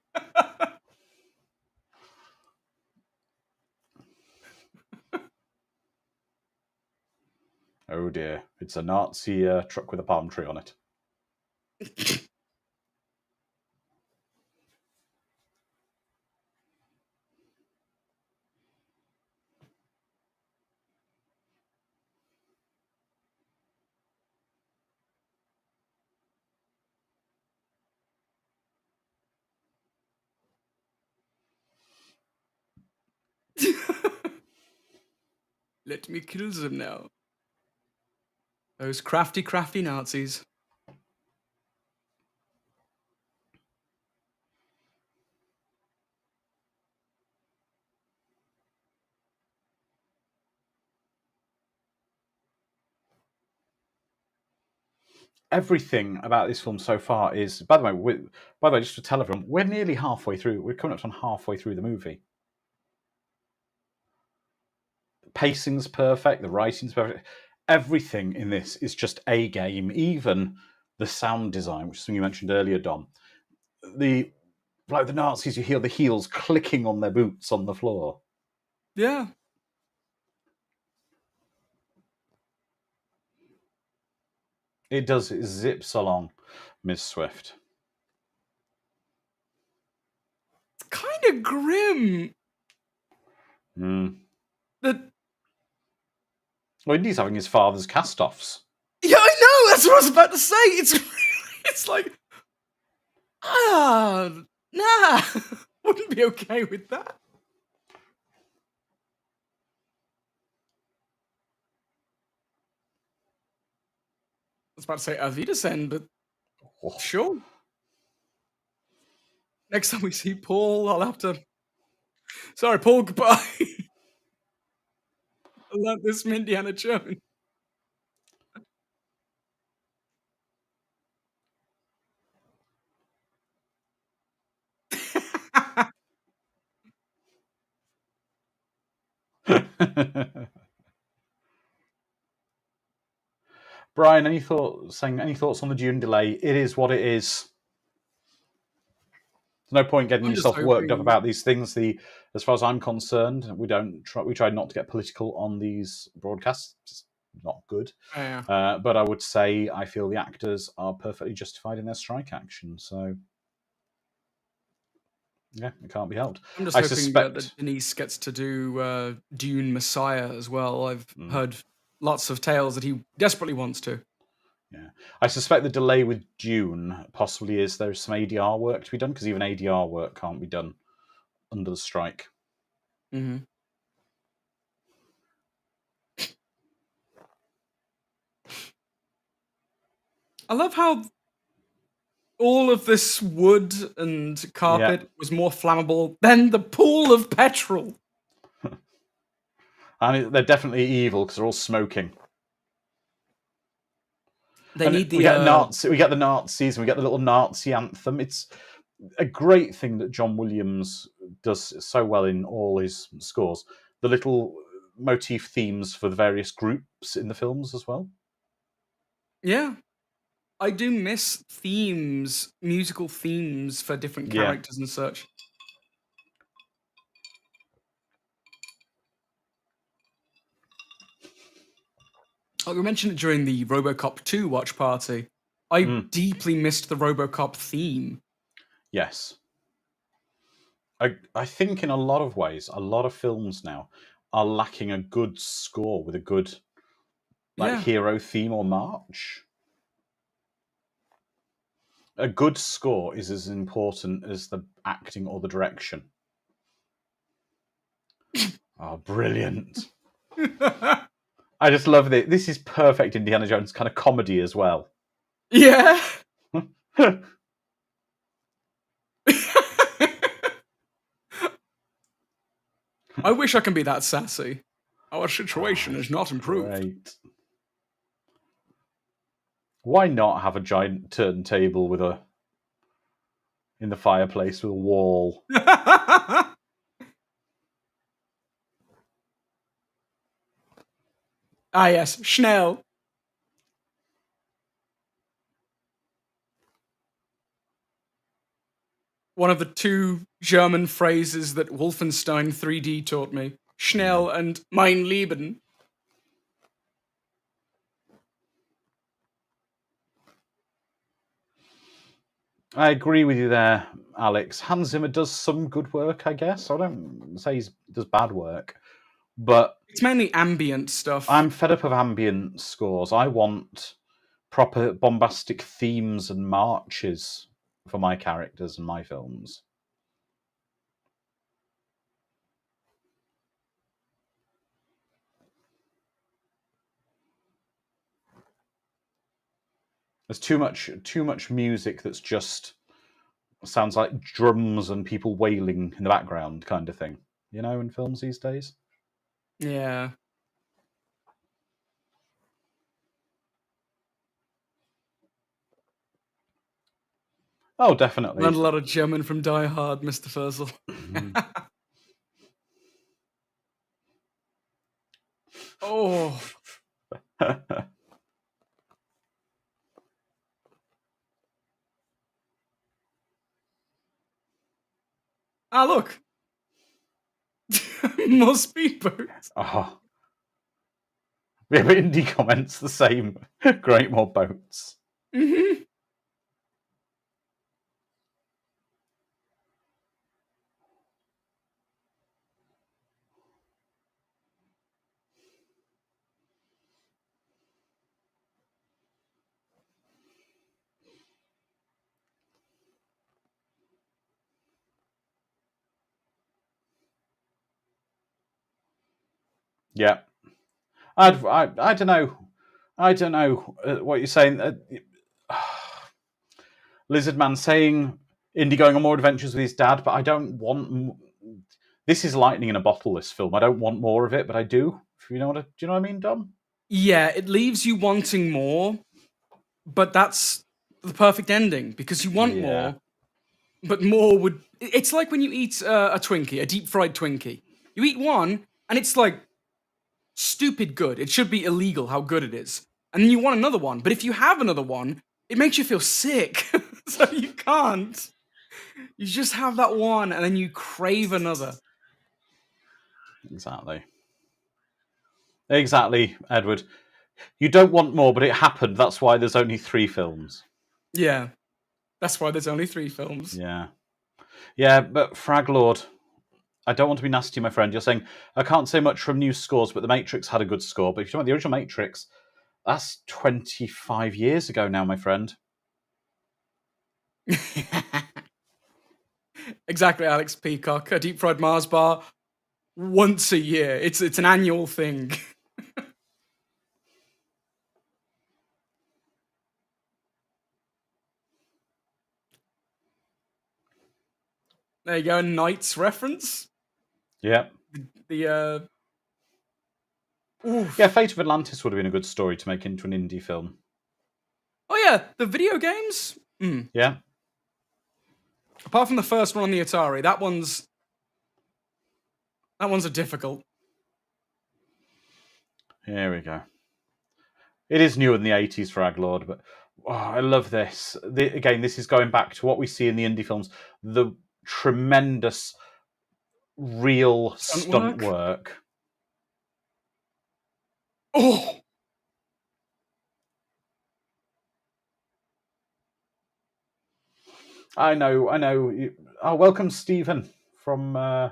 Oh dear, it's a Nazi truck with a palm tree on it. Let me kill them now. Those crafty, crafty Nazis. Everything about this film so far is, by the way, just to tell everyone, we're nearly halfway through. We're coming up to halfway through the movie. The pacing's perfect. The writing's perfect. Everything in this is just a game. Even the sound design, which is something you mentioned earlier, Dom. The Nazis, you hear the heels clicking on their boots on the floor. Yeah. It does. It zips along, Miss Swift. It's kind of grim. Well, Indy's having his father's cast-offs. Yeah, I know. That's what I was about to say. It's like, nah, wouldn't be okay with that. was about to say Auf Wiedersehen, but Oh. sure. Next time we see Paul, I'll have to. Sorry, Paul, goodbye. I learned this from Indiana Jones. Brian, any thoughts on the Dune delay? It is what it is. There's no point getting I'm just yourself worked up hoping. about these things. As far as I'm concerned, we try not to get political on these broadcasts. It's not good. Yeah. But I would say I feel the actors are perfectly justified in their strike action. So yeah, it can't be helped. I'm just I hoping that suspect. Denise gets to do Dune Messiah as well. I've Mm, heard lots of tales that he desperately wants to. yeah, I suspect the delay with Dune possibly is there's some ADR work to be done because even ADR work can't be done under the strike. Mm-hmm. I love how all of this wood and Yeah, carpet was more flammable than the pool of petrol. and they're definitely evil because they're all smoking. They And need we get the we get the Nazis, and we get the little Nazi anthem. It's a great thing that John Williams does so well in all his scores. The little motif themes for the various groups in the films as well. yeah. I do miss themes, musical themes for different Yeah. characters and such. Like we mentioned it during the RoboCop 2 watch party. I Mm, deeply missed the RoboCop theme. yes. I think in a lot of ways, a lot of films now are lacking a good score with a good Yeah. hero theme or march. A good score is as important as the acting or the direction. Oh, brilliant. I just love it. This is perfect Indiana Jones kind of comedy as well. Yeah. I wish I can be that sassy. Our situation is not improved. Great. Why not have a giant turntable with a in the fireplace with a wall? Ah, yes, Schnell. One of the two German phrases that Wolfenstein 3D taught me. Schnell and mein Leben. I agree with you there, Alex. Hans Zimmer does some good work, I guess. I don't say he does bad work, but It's mainly ambient stuff. I'm fed up of ambient scores. I want proper bombastic themes and marches for my characters and my films. There's too much music that's just sounds like drums and people wailing in the background kind of thing. You know, in films these days. Yeah. Oh, definitely. Learned a lot of German from Die Hard, Mr. Fursel. Oh. Ah, look. More speedboats. Oh. Yeah, but Indy comments the same. Great, more boats. Mm-hmm. Yeah. I don't know. I don't know what you're saying. Lizard Man saying Indy going on more adventures with his dad, but I don't want. This is lightning in a bottle. This film. I don't want more of it, but I do. Do you know what I mean, Dom? Yeah, it leaves you wanting more, but that's the perfect ending because you want more, but more would. It's like when you eat a Twinkie, a deep fried Twinkie. You eat one, and it's like stupid good. It should be illegal how good it is. And then you want another one, but if you have another one, it makes you feel sick. So you can't. You just have that one, and then you crave another. Exactly, Edward. You don't want more, but it happened. That's why there's only 3 films. Yeah. That's why there's only 3 films. Yeah. Yeah, but Fraglord, I don't want to be nasty, my friend. You're saying, I can't say much from new scores, but The Matrix had a good score. But if you talk about the original Matrix, that's 25 years ago now, my friend. Exactly, Alex Peacock. A deep fried Mars bar once a year. It's an annual thing. There you go, Knights reference. Yeah. Yeah, Fate of Atlantis would have been a good story to make into an indie film. Oh yeah, the video games? Yeah. Apart from the first one on the Atari, that one's a difficult. Here we go. It is new in the 80s for Aglord, but I love this. Again, this is going back to what we see in the indie films, the tremendous real stunt work. Oh! I know. Oh, welcome, Stephen, from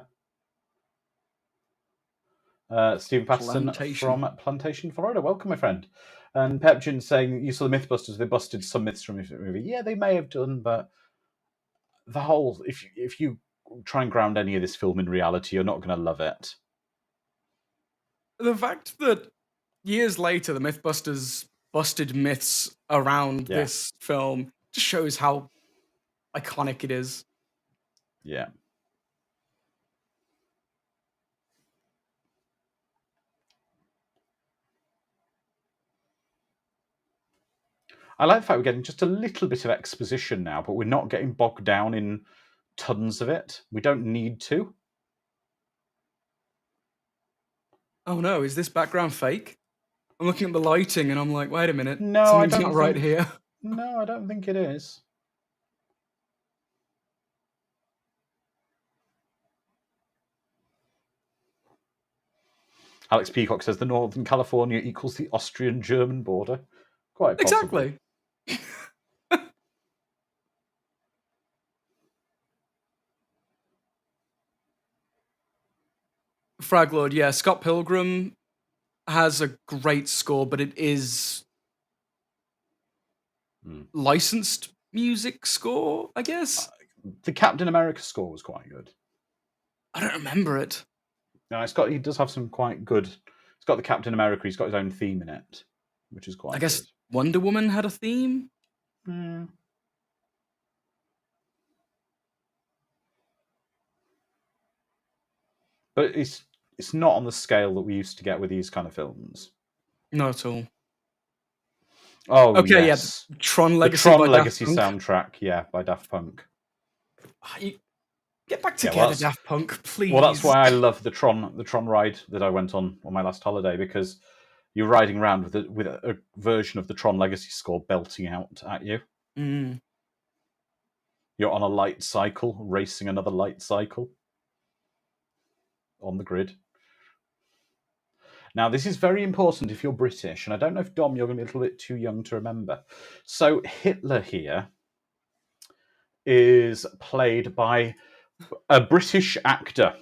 Stephen Patterson from Plantation, Florida. Welcome, my friend. And Pepjin saying, you saw the Mythbusters, they busted some myths from the movie. Yeah, they may have done, but the whole, if you try and ground any of this film in reality, you're not going to love it. The fact that years later, the Mythbusters busted myths around this film just shows how iconic it is. Yeah. I like the fact we're getting just a little bit of exposition now, but we're not getting bogged down in tons of it. We don't need to. Oh no, is this background fake? I'm looking at the lighting and I'm like, wait a minute. No, something's not right here. No, I don't think it is. Alex Peacock says the Northern California equals the Austrian-German border. Quite possibly. Exactly. Fraglord, yeah. Scott Pilgrim has a great score, but it is licensed music score, I guess. The Captain America score was quite good. I don't remember it. No, he does have some quite good. It's got the Captain America. He's got his own theme in it, which is quite. I guess Wonder Woman had a theme. But it's not on the scale that we used to get with these kind of films. Not at all. Oh, okay, yes. Yeah. Tron Legacy. The Tron Legacy soundtrack, by Daft Punk. Get back together, Daft Punk, please. Well, that's why I love the Tron ride that I went on my last holiday, because you're riding around with a version of the Tron Legacy score belting out at you. You're on a light cycle, racing another light cycle on the grid. Now, this is very important if you're British, and I don't know if, Dom, you're going to be a little bit too young to remember. So Hitler here is played by a British actor.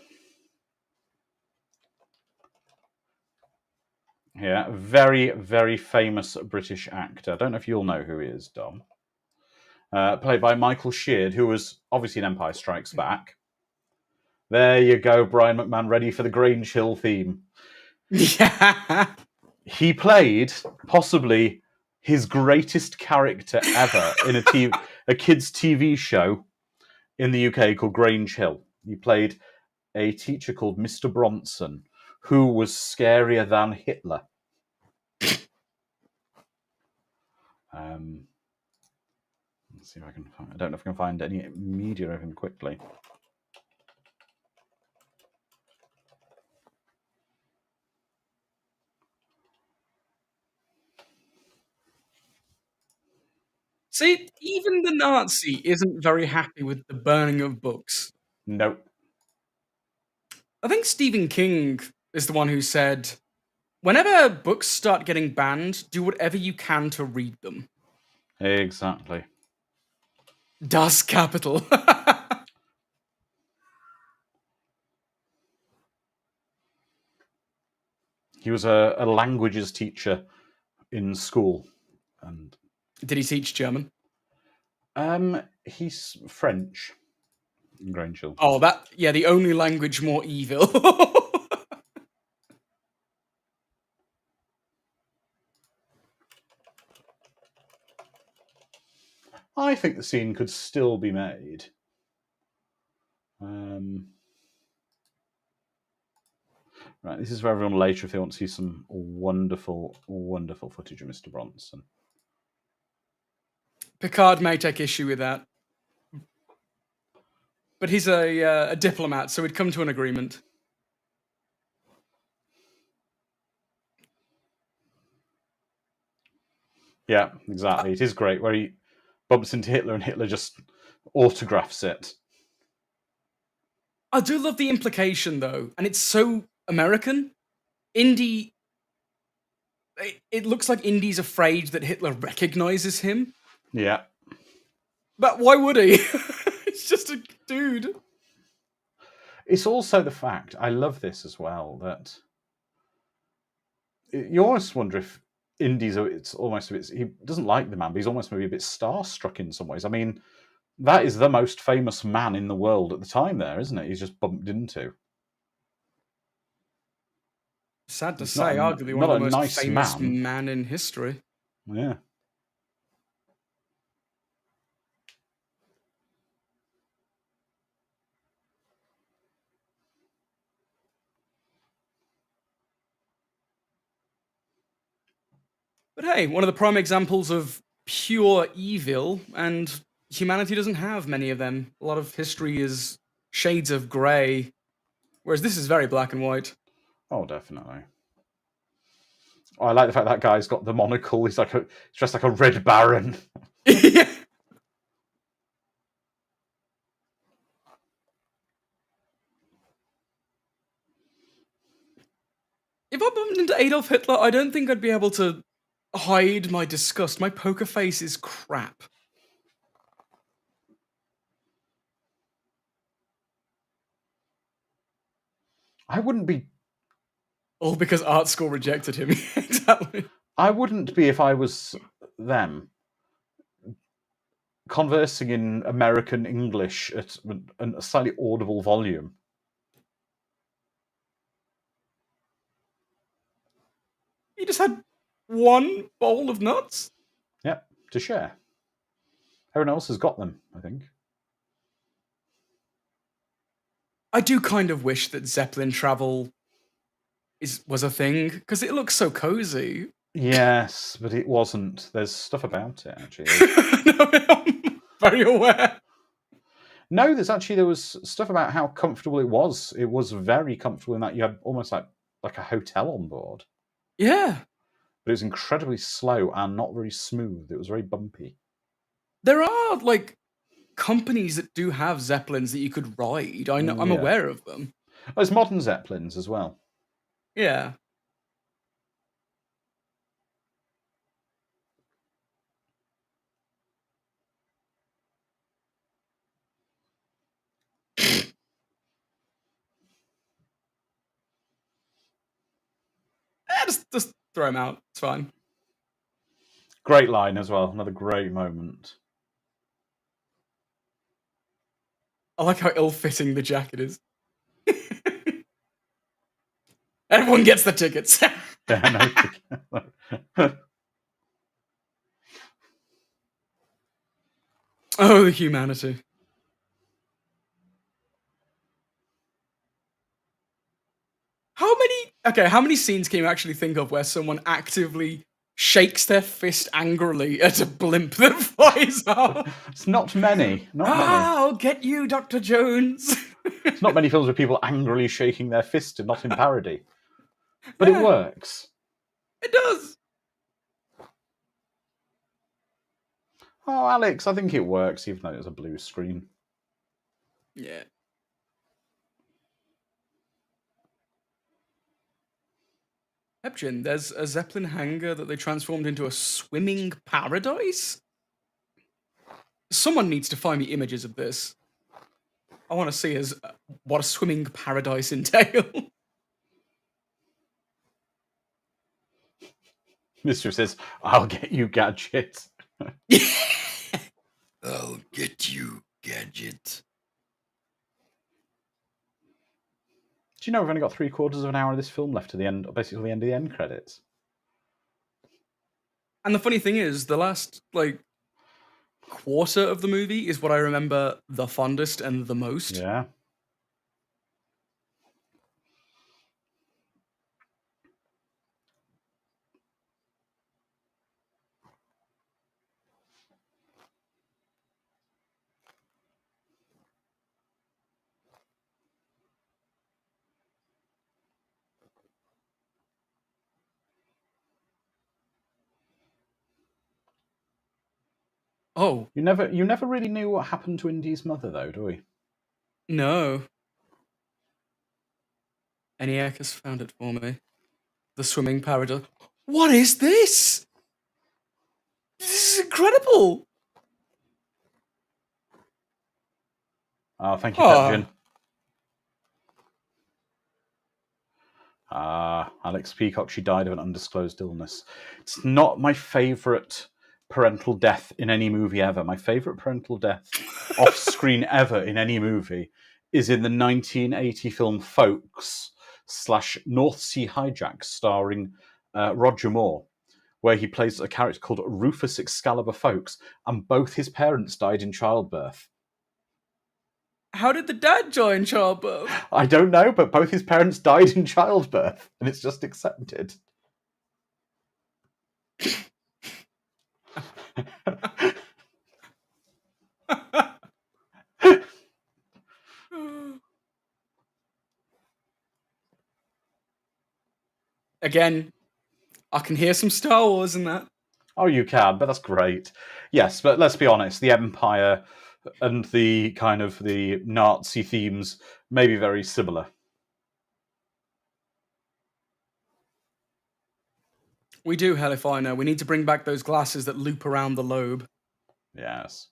Yeah, very, very famous British actor. I don't know if you'll know who he is, Dom. Played by Michael Sheard, who was obviously in Empire Strikes Back. There you go, Brian McMahon, ready for the Grange Hill theme. Yeah. He played possibly his greatest character ever in a kids' TV show in the UK called Grange Hill. He played a teacher called Mr. Bronson, who was scarier than Hitler. Let's see if I can find. I don't know if I can find any media of him quickly. See, even the Nazi isn't very happy with the burning of books. Nope. I think Stephen King is the one who said, whenever books start getting banned, do whatever you can to read them. Exactly. Das Kapital. He was a languages teacher in school. And did he teach German? He's French. In Grange Hill. Oh, the only language more evil. I think the scene could still be made. Right, this is for everyone later if they want to see some wonderful, wonderful footage of Mr. Bronson. Picard may take issue with that. But he's a diplomat, so we'd come to an agreement. Yeah, exactly. It is great where he bumps into Hitler and Hitler just autographs it. I do love the implication, though, and it's so American. Indy... It looks like Indy's afraid that Hitler recognizes him. Yeah. But why would he? He's just a dude. It's also the fact, I love this as well, that you almost wonder if Indy's, it's almost a bit, he doesn't like the man, but he's almost maybe a bit starstruck in some ways. I mean, that is the most famous man in the world at the time there, isn't it? He's just bumped into. Sad to say, arguably one of the most famous man in history. Yeah. But hey, one of the prime examples of pure evil, and humanity doesn't have many of them. A lot of history is shades of grey, whereas this is very black and white. Oh, definitely. Oh, I like the fact that guy's got the monocle. He's dressed like a Red Baron. Yeah. If I bumped into Adolf Hitler, I don't think I'd be able to hide my disgust. My poker face is crap. I wouldn't be. All because art school rejected him. Exactly. I wouldn't be if I was them. Conversing in American English at a slightly audible volume. He just had one bowl of nuts? Yep, to share. Everyone else has got them, I think. I do kind of wish that Zeppelin travel was a thing, because it looks so cozy. Yes, but it wasn't. There's stuff about it, actually. No, I'm very aware. No, there was stuff about how comfortable it was. It was very comfortable in that you had almost like a hotel on board. Yeah. But it was incredibly slow and not very smooth. It was very bumpy. There are, companies that do have Zeppelins that you could ride. I'm aware of them. There's modern Zeppelins as well. Yeah. Just throw him out. It's fine. Great line as well. Another great moment. I like how ill-fitting the jacket is. Everyone gets the tickets. Yeah, no. Oh, the humanity. How many scenes can you actually think of where someone actively shakes their fist angrily at a blimp that flies out? It's not many. Not many. I'll get you, Dr. Jones. It's not many films with people angrily shaking their fist and not in parody. But it Yeah, works. it does. Oh, Alex, I think it works, even though it's a blue screen. Yeah. Hebjin, there's a Zeppelin hangar that they transformed into a swimming paradise? Someone needs to find me images of this. I want to see what a swimming paradise entail. Mistress says, I'll get you, Gadget. I'll get you, Gadget. Do you know we've only got 3/4 of an hour of this film left to the end, basically the end of the end credits? And the funny thing is, the last, quarter of the movie is what I remember the fondest and the most. Yeah. Oh. You never really knew what happened to Indy's mother, though, do we? No. ENIAC has found it for me. The swimming paradise. What is this? This is incredible! Oh, thank you, Pepjin. Alex Peacock, she died of an undisclosed illness. It's not my favourite parental death in any movie ever. My favourite parental death off screen ever in any movie is in the 1980 film Folks / North Sea Hijack, starring Roger Moore, where he plays a character called Rufus Excalibur Folks, and both his parents died in childbirth. How did the dad join childbirth? I don't know, but both his parents died in childbirth, and it's just accepted. Again, I can hear some Star Wars in that. Oh, you can, but that's great. Yes, but let's be honest, the Empire and the kind of the Nazi themes may be very similar. We do, hell if I know. We need to bring back those glasses that loop around the lobe. Yes.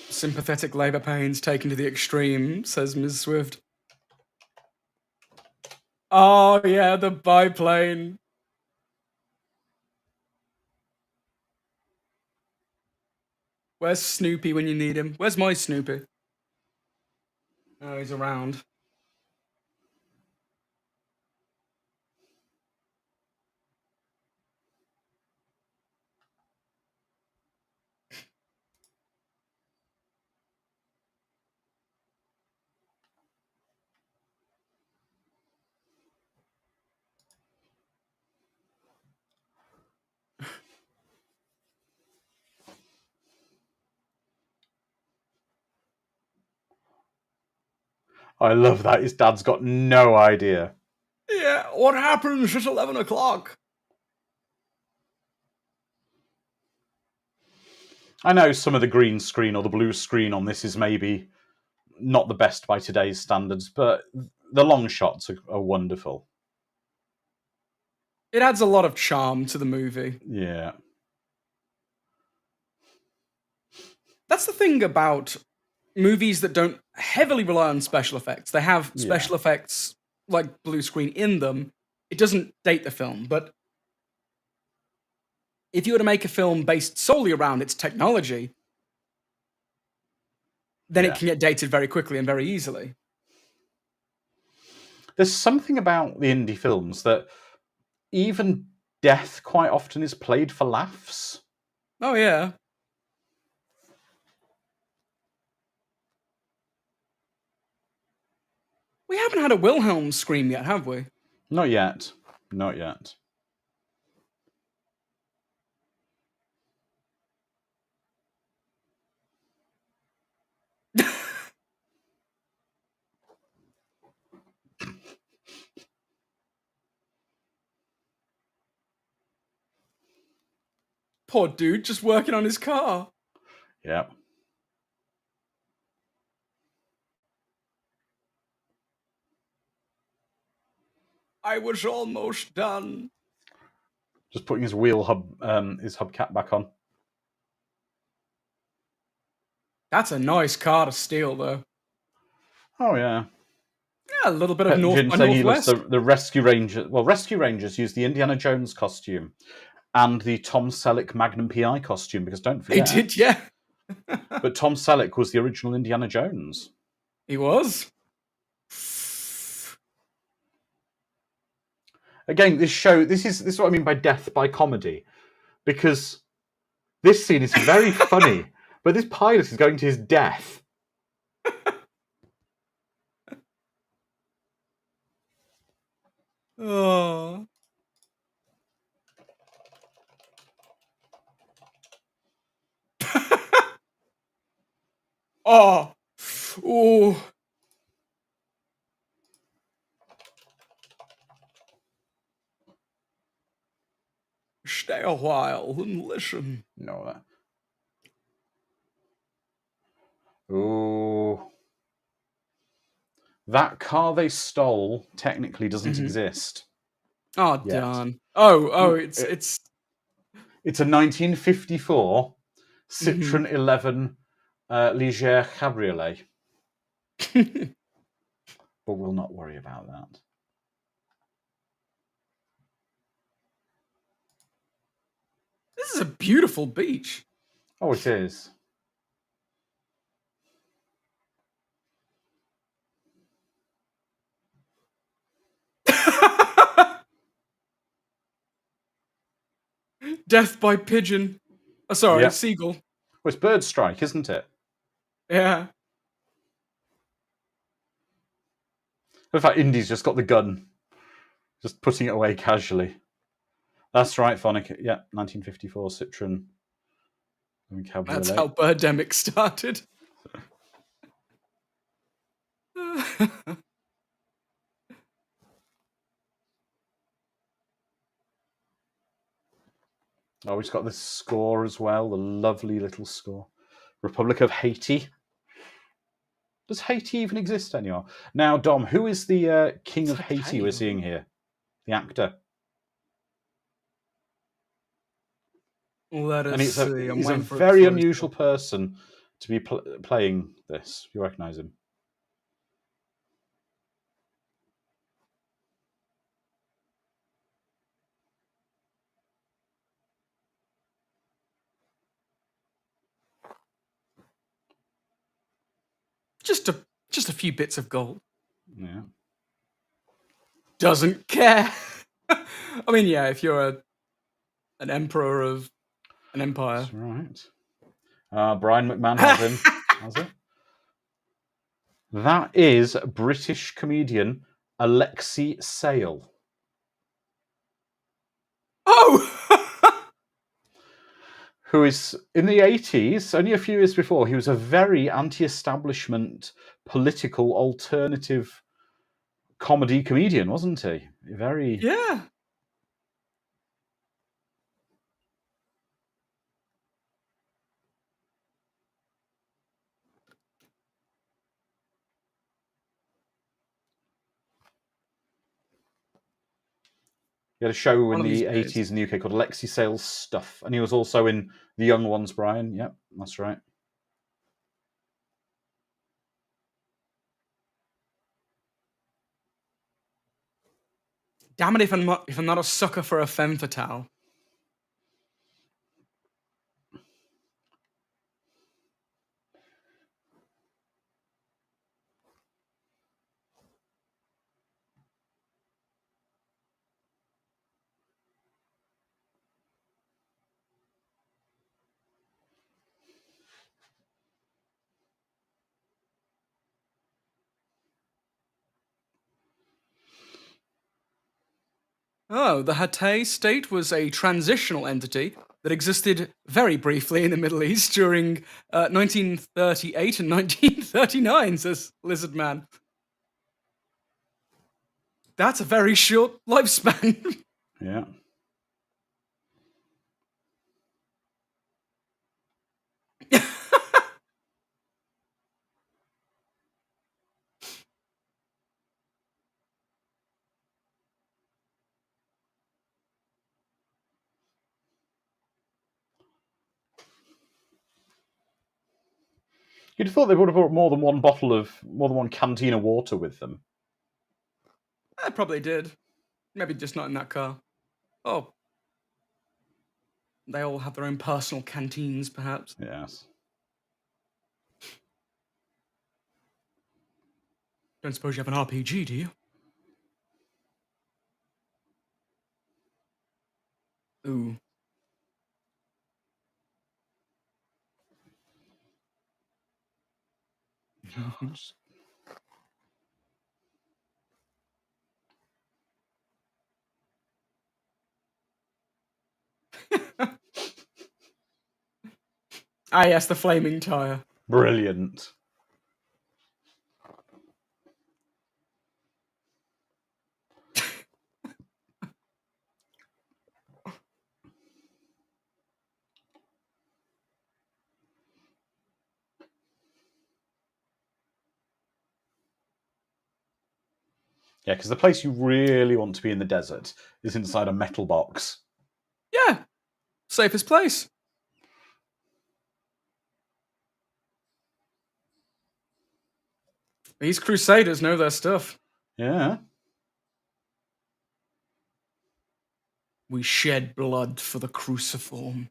Sympathetic labour pains taken to the extreme, says Ms. Swift. Oh, yeah, the biplane. Where's Snoopy when you need him? Where's my Snoopy? Oh, he's around. I love that. His dad's got no idea. Yeah, what happens at 11 o'clock? I know some of the green screen or the blue screen on this is maybe not the best by today's standards, but the long shots are wonderful. It adds a lot of charm to the movie. Yeah. That's the thing about movies that don't heavily rely on special effects. They have special effects like blue screen in them. It doesn't date the film, but if you were to make a film based solely around its technology, then it can get dated very quickly and very easily. There's something about the Indy films that even death quite often is played for laughs. Oh, yeah. We haven't had a Wilhelm scream yet, have we? Not yet. Not yet. Poor dude, just working on his car. Yeah. I was almost done. Just putting his his hubcap back on. That's a nice car to steal, though. Oh yeah. Yeah, a little bit of Pet North Jin by saying he loves Northwest. the Rescue Rangers. Well, Rescue Rangers used the Indiana Jones costume and the Tom Selleck Magnum PI costume, because don't They forget. did, yeah. But Tom Selleck was the original Indiana Jones. He was. Again, this is what I mean by death by comedy, because this scene is very funny, but this pilot is going to his death. Oh. Oh. Ooh. Stay a while and listen. No. Oh. That car they stole technically doesn't exist. Oh, yet. darn. Oh, it's a 1954 Citroen 11 Ligier Cabriolet. But we'll not worry about that. This is a beautiful beach. Oh, it is. Death by pigeon. Oh, sorry, Yep. seagull. Well, it's bird strike, isn't it? Yeah. In fact, Indy's just got the gun, just putting it away casually. That's right, Phonic. Yeah, 1954 Citroen Cabriolet. That's how Birdemic started. Oh, we've got this score as well, the lovely little score. Republic of Haiti. Does Haiti even exist anymore? Now, Dom, who is the King of Haiti we're seeing here? The actor. Let us see. He's a very unusual person to be playing this. You recognise him? Just a few bits of gold. Yeah. Doesn't care. I mean, yeah, if you're an emperor of an empire. That's right. Brian McMahon has him. Has it? That is British comedian Alexei Sale. Oh! Who is in the 80s, only a few years before, he was a very anti-establishment, political, alternative comedy comedian, wasn't he? Very. Yeah. He had a show One in of these the days. 80s in the UK called Alexi Sales Stuff, and he was also in The Young Ones, Brian. Yep, that's right. Damn it if I'm not a sucker for a femme fatale. Oh, the Hatay state was a transitional entity that existed very briefly in the Middle East during 1938 and 1939, says Lizard Man. That's a very short lifespan. Yeah. You'd have thought they would have brought more than one canteen of water with them. I probably did. Maybe just not in that car. Oh. They all have their own personal canteens, perhaps. Yes. Don't suppose you have an RPG, do you? Ooh. Ah, yes, the flaming tire. Brilliant. Yeah, because the place you really want to be in the desert is inside a metal box. Yeah. Safest place. These crusaders know their stuff. Yeah. We shed blood for the cruciform.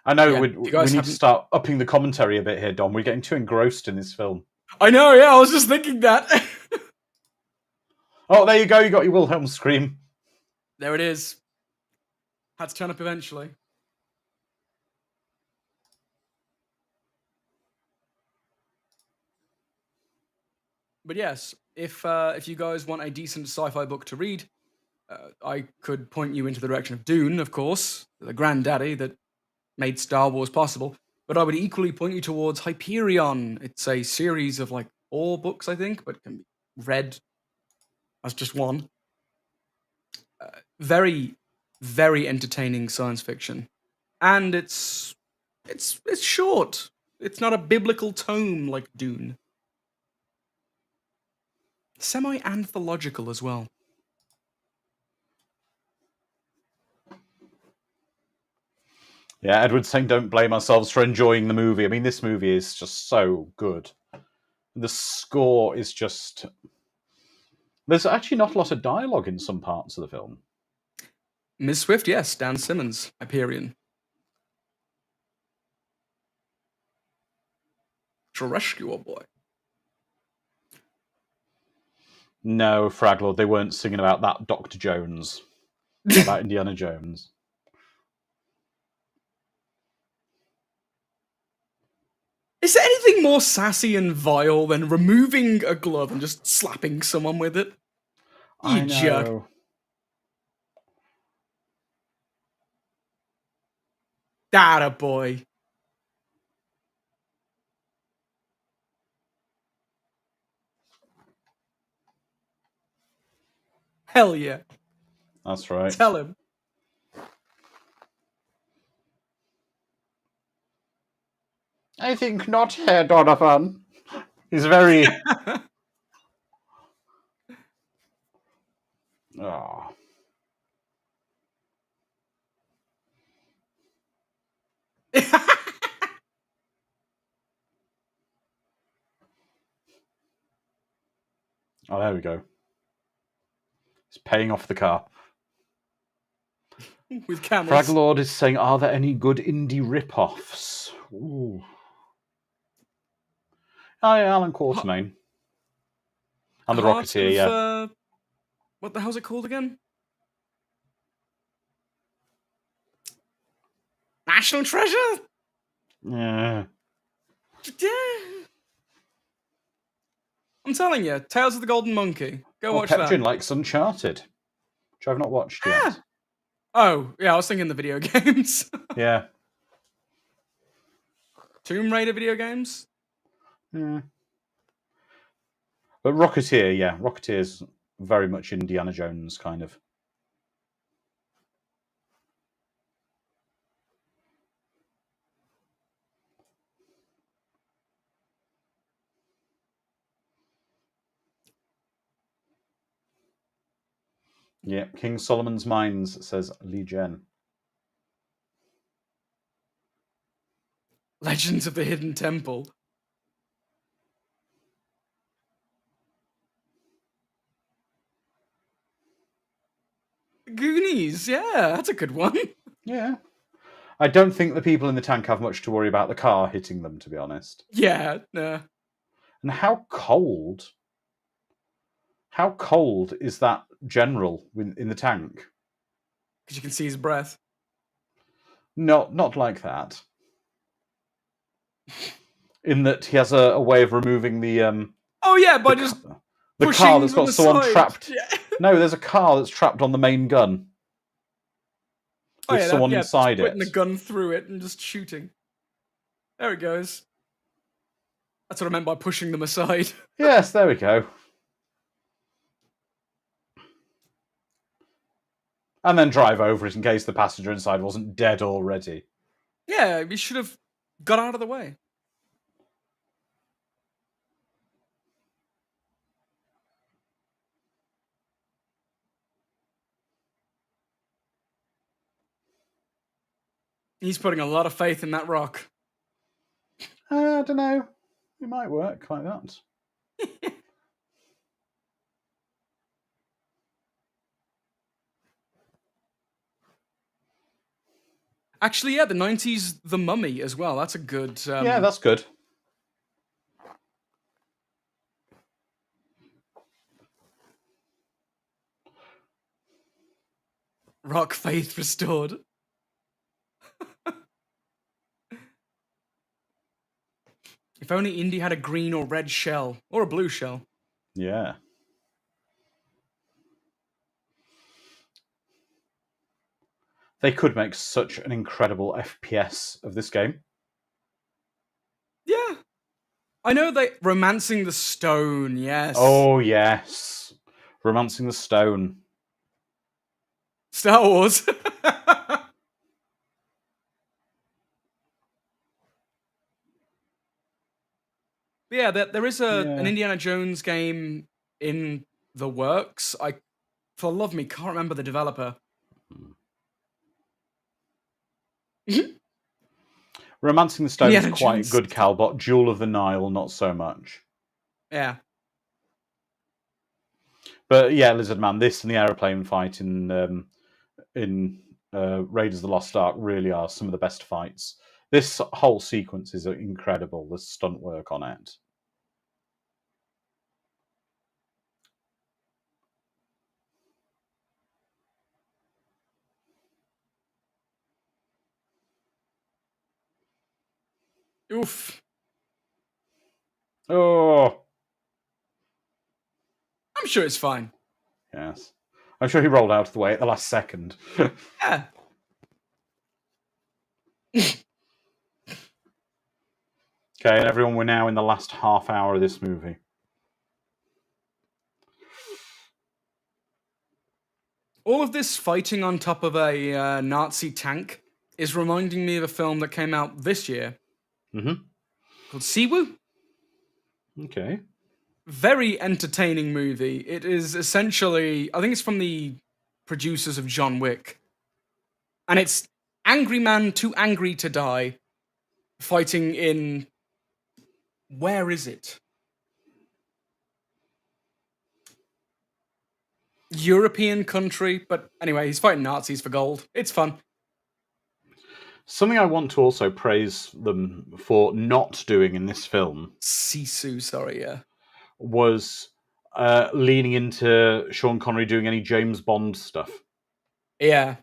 I know Yeah, we need to start upping the commentary a bit here, Dom. We're getting too engrossed in this film. I know, yeah, I was just thinking that. Oh, there you go. You got your Wilhelm scream. There it is. Had to turn up eventually. But yes, if you guys want a decent sci-fi book to read, I could point you into the direction of Dune, of course, the granddaddy that made Star Wars possible. But I would equally point you towards Hyperion. It's a series of like 4 books, I think, but can be read as just one. Very, very entertaining science fiction, and it's short. It's not a biblical tome like Dune. Semi-anthological as well. Yeah, Edward's saying don't blame ourselves for enjoying the movie. I mean, this movie is just so good. The score is just... There's actually not a lot of dialogue in some parts of the film. Ms. Swift, yes. Dan Simmons, Hyperion. To rescue a boy. No, Fraglord, they weren't singing about that Dr. Jones. About Indiana Jones. Is there anything more sassy and vile than removing a glove and just slapping someone with it? I know. Jerk. That boy. Hell yeah. That's right. Tell him. I think not, Herr Donovan. He's very... Oh. Oh, there we go. He's paying off the car. With camels. Fraglord is saying, are there any good indie rip-offs? Ooh. Oh, yeah, Alan Quatermain. And the Rocketeer, yeah. What the hell's it called again? national treasure. Yeah. I'm telling you, Tales of the Golden Monkey. Go watch Pepjin that. likes Uncharted, which I've not watched yet. Oh, yeah, I was thinking the video games. Yeah. Tomb Raider video games? Yeah. But Rocketeer, yeah. Rocketeer's very much Indiana Jones kind of. Yeah, King Solomon's Mines, says Lee Jen. Legends of the Hidden Temple. Goonies, yeah, that's a good one. Yeah. I don't think the people in the tank have much to worry about the car hitting them, to be honest. Yeah, nah. And how cold is that general in the tank? Because you can see his breath. No, not like that. In that he has a way of removing the Oh yeah, by just the car that's got someone trapped. Yeah. No, there's a car that's trapped on the main gun with someone inside it. Putting the gun through it and just shooting. There it goes. That's what I meant by pushing them aside. Yes, there we go. And then drive over it in case the passenger inside wasn't dead already. Yeah, we should have got out of the way. He's putting a lot of faith in that rock. I don't know. It might work like that. Actually, yeah, the 90s The Mummy as well. That's a good... yeah, that's good. Rock faith restored. If only Indy had a green or red shell. Or a blue shell. Yeah. They could make such an incredible FPS of this game. Yeah. I know they... Romancing the Stone, yes. Oh, yes. Romancing the Stone. Star Wars. Yeah, there is an Indiana Jones game in the works. I, for the love of me, can't remember the developer. Romancing the Stone is quite good, Cal, but Jewel of the Nile, not so much. Yeah. But yeah, Lizard Man, this and the aeroplane fight in Raiders of the Lost Ark really are some of the best fights. This whole sequence is incredible, the stunt work on it. Oof. Oh. I'm sure it's fine. Yes. I'm sure he rolled out of the way at the last second. Yeah. Okay, and everyone, we're now in the last half hour of this movie. All of this fighting on top of a Nazi tank is reminding me of a film that came out this year. Mm-hmm. Called Siwoo. Okay. Very entertaining movie. It is essentially, I think it's from the producers of John Wick. And it's angry man too angry to die fighting in... Where is it? European country, but anyway, he's fighting Nazis for gold. It's fun. Something I want to also praise them for not doing in this film... Sisu, sorry, yeah. ...was leaning into Sean Connery doing any James Bond stuff. Yeah.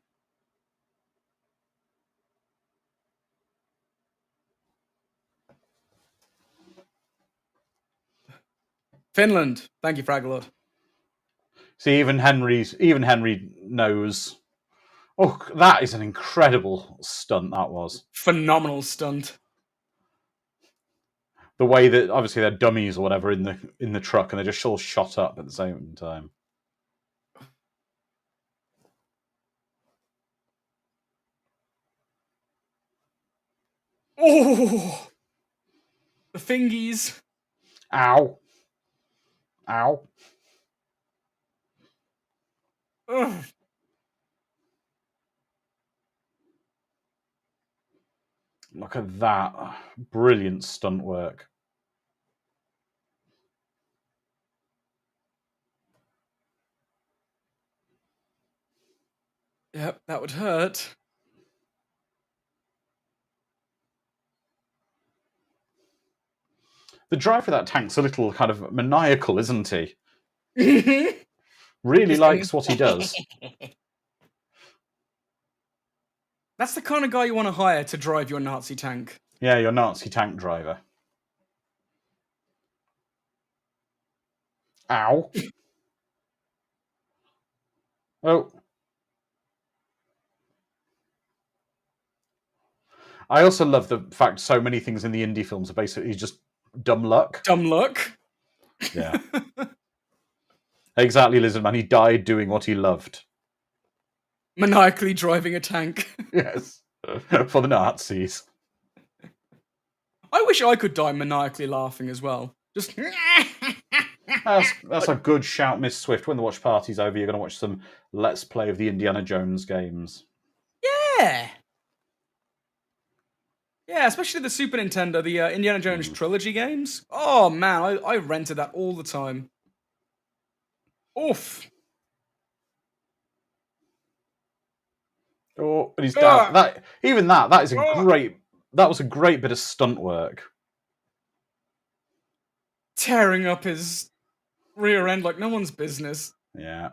Finland. Thank you, Fraglord. See, even Henry knows. Oh, that is an incredible stunt. That was phenomenal stunt. The way that obviously they're dummies or whatever in the truck, and they're just all shot up at the same time. Oh, the fingies. Ow. Ow. Ugh. Look at that. Brilliant stunt work. Yep, that would hurt. The driver of that tank's a little kind of maniacal, isn't he? Really likes what he does. That's the kind of guy you want to hire to drive your Nazi tank. Yeah, your Nazi tank driver. Ow. Oh. I also love the fact so many things in the Indy films are basically just dumb luck. Dumb luck. Yeah. Exactly, Lizard Man. He died doing what he loved. Maniacally driving a tank. Yes. For the Nazis. I wish I could die maniacally laughing as well. Just. That's a good shout, Miss Swift. When the watch party's over, you're going to watch some Let's Play of the Indiana Jones games. Yeah. Yeah, especially the Super Nintendo, the Indiana Jones trilogy games. Oh man, I rented that all the time. Oof. Oh, and he's down. That is a great. That was a great bit of stunt work. Tearing up his rear end like no one's business. Yeah.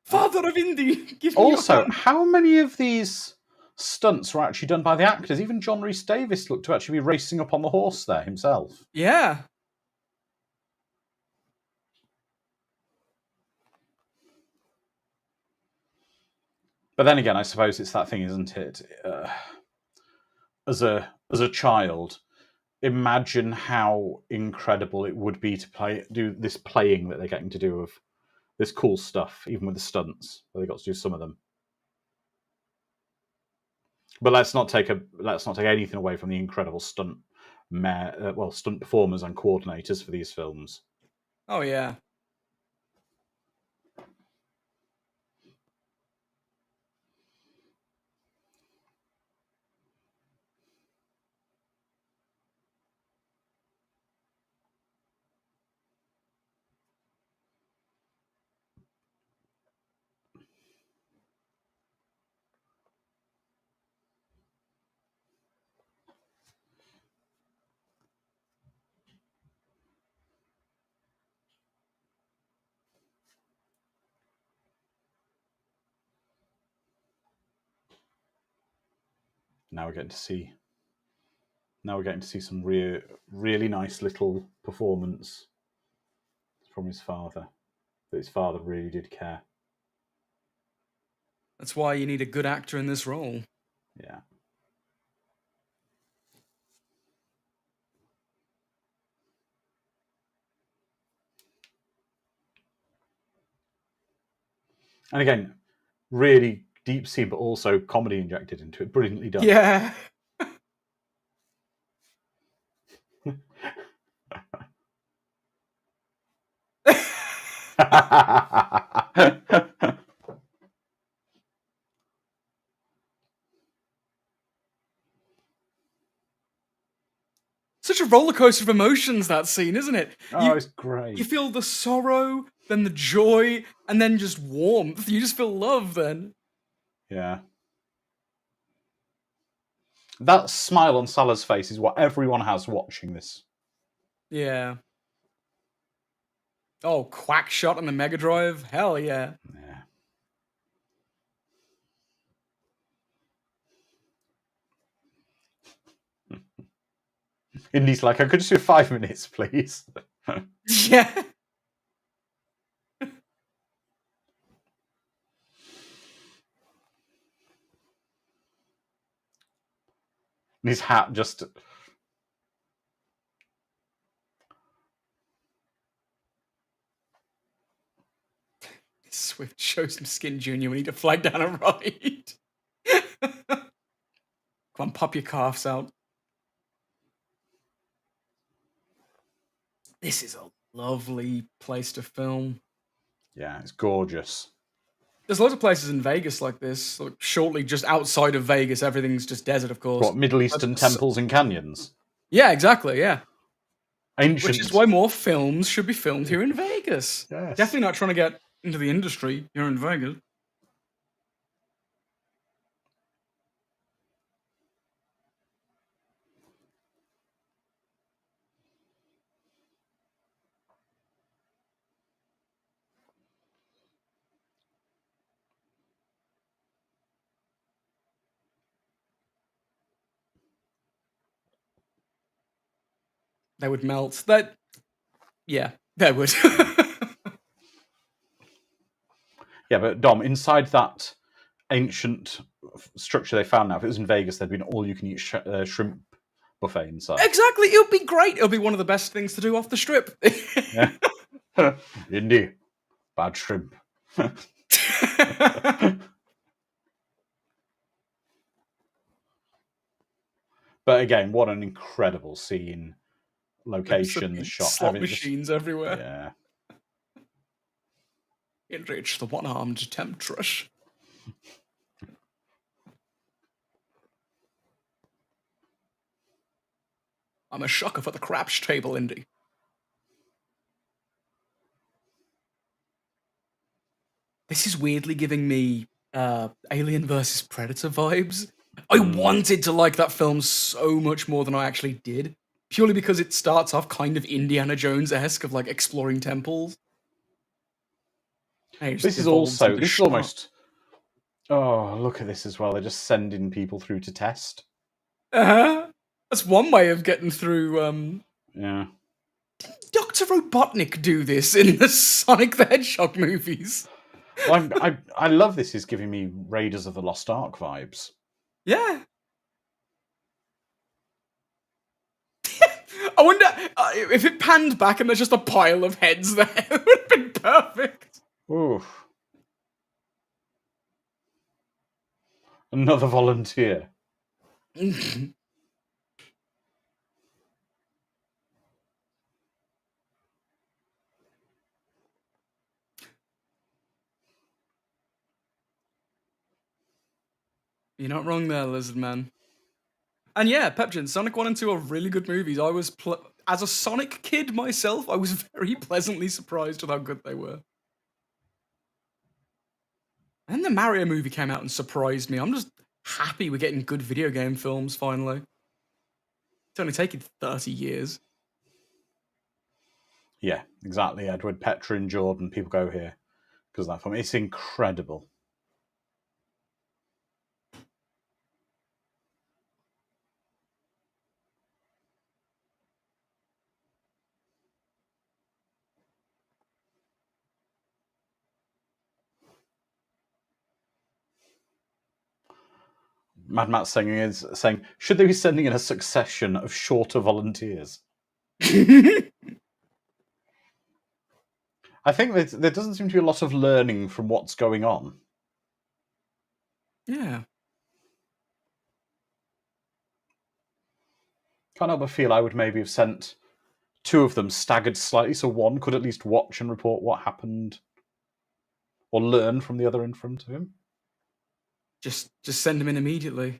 Father of Indy. Give me Also, how many of these stunts were actually done by the actors? Even John Rhys Davies looked to actually be racing up on the horse there himself. Yeah. But then again, I suppose it's that thing, isn't it? As a child, imagine how incredible it would be to do this playing that they're getting to do of this cool stuff, even with the stunts. Where they got to do some of them. But let's not take anything away from the incredible stunt performers and coordinators for these films. Oh yeah. Now we're getting to see some really nice little performance from his father. That his father really did care. That's why you need a good actor in this role. Yeah. And again, really deep scene, but also comedy injected into it. Brilliantly done. Yeah. Such a roller coaster of emotions, that scene, isn't it? It's great. You feel the sorrow, then the joy, and then just warmth. You just feel love then. Yeah. That smile on Salah's face is what everyone has watching this. Yeah. Oh, quack shot on the Mega Drive? Hell yeah. Yeah. Indy's like, I could just do 5 minutes, please. Yeah. And his hat just... Swift shows some skin, Junior. We need to flag down a ride. Come on, pop your calves out. This is a lovely place to film. Yeah, it's gorgeous. There's loads of places in Vegas like this. Like, shortly, just outside of Vegas, everything's just desert, of course. What, Middle Eastern temples and canyons? Yeah, exactly, yeah. Ancient. Which is why more films should be filmed here in Vegas. Yes. Definitely not trying to get into the industry here in Vegas. They would melt. Yeah, they would. Yeah, but Dom, inside that ancient structure they found now, if it was in Vegas, there'd been all-you-can-eat shrimp buffet inside. Exactly, it would be great. It'll be one of the best things to do off the strip. Yeah. Indy, bad shrimp. But again, what an incredible scene, location, the shot, slot machines everywhere. Yeah. Enrich the one-armed temptress. I'm a shocker for the craps table, Indy. This is weirdly giving me Alien vs. Predator vibes. I wanted to like that film so much more than I actually did, purely because it starts off kind of Indiana Jones-esque of like exploring temples. This is almost... Oh, look at this as well. They're just sending people through to test. That's one way of getting through. Yeah. Dr. Robotnik do this in the Sonic the Hedgehog movies. Well, I love this. Is giving me Raiders of the Lost Ark vibes. Yeah. I wonder if it panned back and there's just a pile of heads there. It would have been perfect. Oof. Another volunteer. You're not wrong there, Lizard Man. And yeah, Pepchin, Sonic 1 and 2 are really good movies. I was, as a Sonic kid myself, I was very pleasantly surprised with how good they were. And the Mario movie came out and surprised me. I'm just happy we're getting good video game films finally. It's only taken 30 years. Yeah, exactly. Edward, Petra, and Jordan, people go here because of that film. It's incredible. Mad Matt's saying, should they be sending in a succession of shorter volunteers? I think there doesn't seem to be a lot of learning from what's going on. Yeah. Can't help but feel I would maybe have sent 2 of them staggered slightly, so one could at least watch and report what happened or learn from the other in front of him. Just send him in immediately.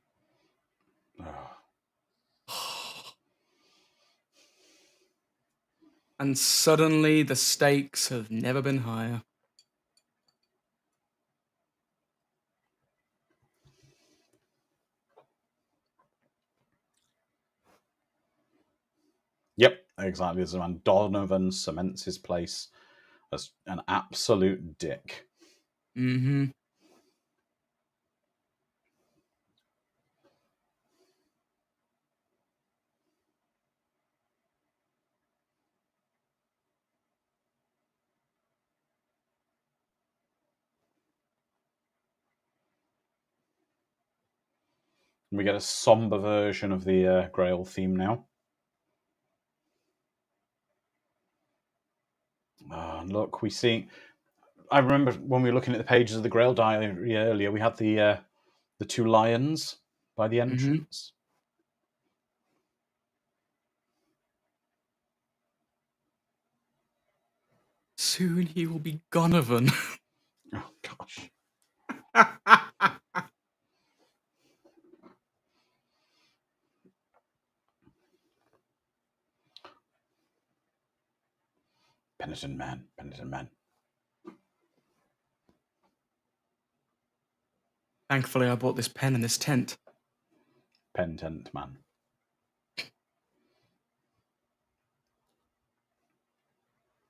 And suddenly the stakes have never been higher. Yep, exactly. As a man, Donovan cements his place as an absolute dick. Mm-hmm. We get a somber version of the Grail theme now. Look, we see. I remember when we were looking at the pages of the Grail diary earlier, we had the two lions by the entrance. Soon he will be Gonovan. Oh gosh. Penitent man, penitent man. Thankfully, I bought this pen in this tent. Penitent man.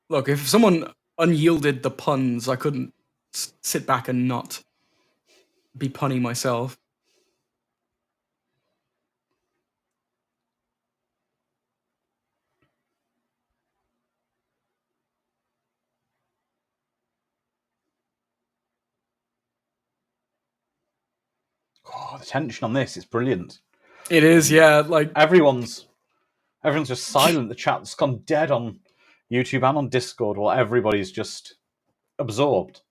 Look, if someone unyielded the puns, I couldn't sit back and not be punny myself. Oh, the tension on this is brilliant. It is, yeah. Like everyone's just silent. The chat's gone dead on YouTube and on Discord while everybody's just absorbed.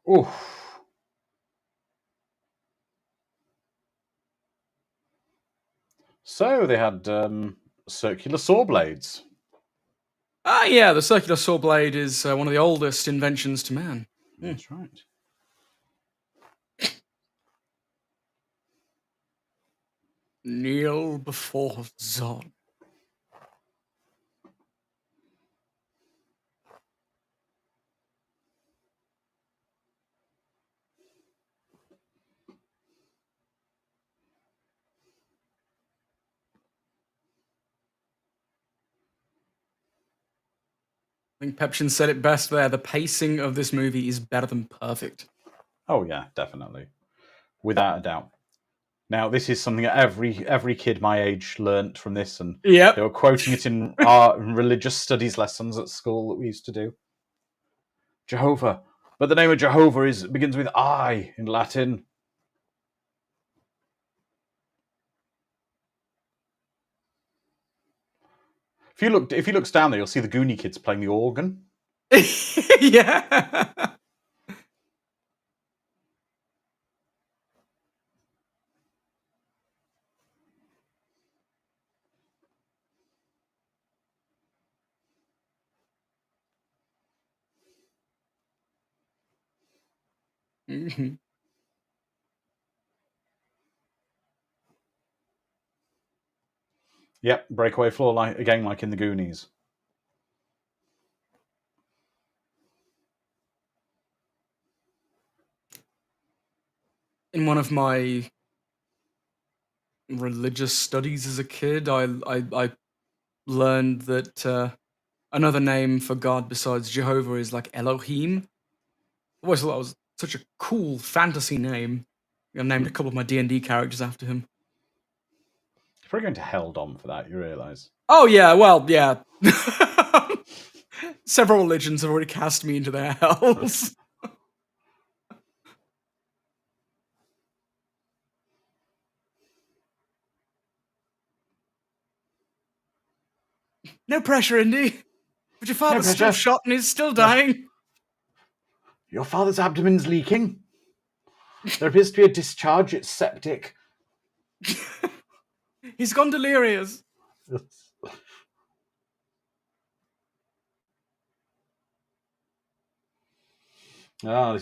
Oof. So they had circular saw blades. Yeah, the circular saw blade is one of the oldest inventions to man. That's right. Kneel before Zod. I think Pepchin said it best there. The pacing of this movie is better than perfect. Oh yeah, definitely, without a doubt. Now this is something that every kid my age learnt from this, and Yep. they were quoting it in our religious studies lessons at school that we used to do. Jehovah, but the name of Jehovah begins with I in Latin. If he looks down there, you'll see the Goonie kids playing the organ. Yeah. Mm-hmm. Yep, breakaway floor like in the Goonies. In one of my religious studies as a kid, I learned that another name for God besides Jehovah is like Elohim. I always thought that was such a cool fantasy name. I named a couple of my D&D characters after him. You're probably going to Helldom for that, you realise. Oh yeah, well, yeah. Several religions have already cast me into their hells. No pressure, Indy. But your father's still shot and he's still dying. Your father's abdomen's leaking. There appears to be a discharge. It's septic. He's gone delirious. This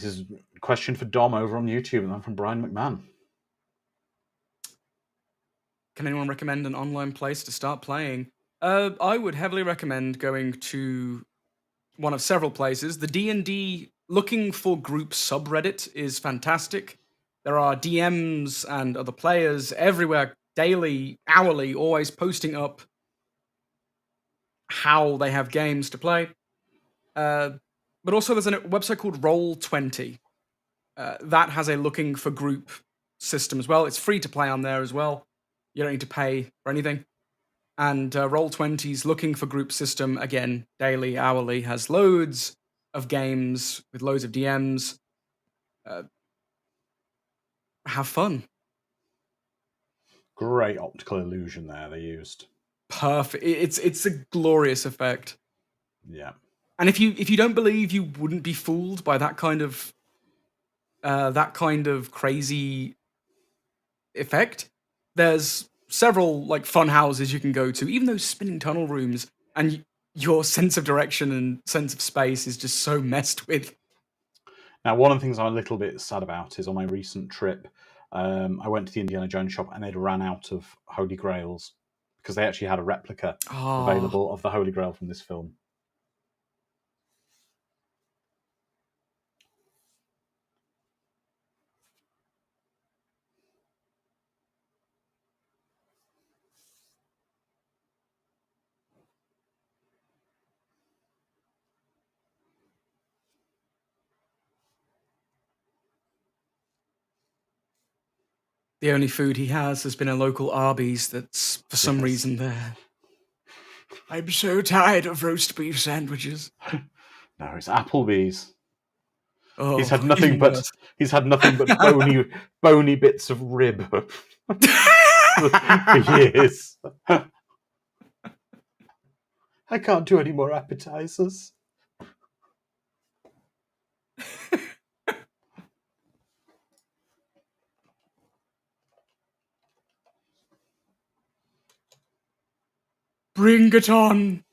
is a question for Dom over on YouTube, and I'm from Brian McMahon. Can anyone recommend an online place to start playing? I would heavily recommend going to one of several places. The D&D looking for group subreddit is fantastic. There are DMs and other players everywhere, daily, hourly, always posting up how they have games to play. But also there's a website called Roll20. That has a looking for group system as well. It's free to play on there as well. You don't need to pay for anything. And Roll20's looking for group system, again, daily, hourly, has loads of games with loads of DMs. Have fun. Great optical illusion there they used. Perfect. It's a glorious effect. Yeah. And if you don't believe you wouldn't be fooled by that kind of crazy effect, there's several like fun houses you can go to, even those spinning tunnel rooms, and your sense of direction and sense of space is just so messed with. Now, one of the things I'm a little bit sad about is on my recent trip, I went to the Indiana Jones shop and they'd ran out of Holy Grails because they actually had a replica available of the Holy Grail from this film. The only food he has been a local Arby's that's for some reason there. I'm so tired of roast beef sandwiches. No, it's Applebee's. Oh, he's had nothing but bony bits of rib for years. I can't do any more appetizers. Bring it on.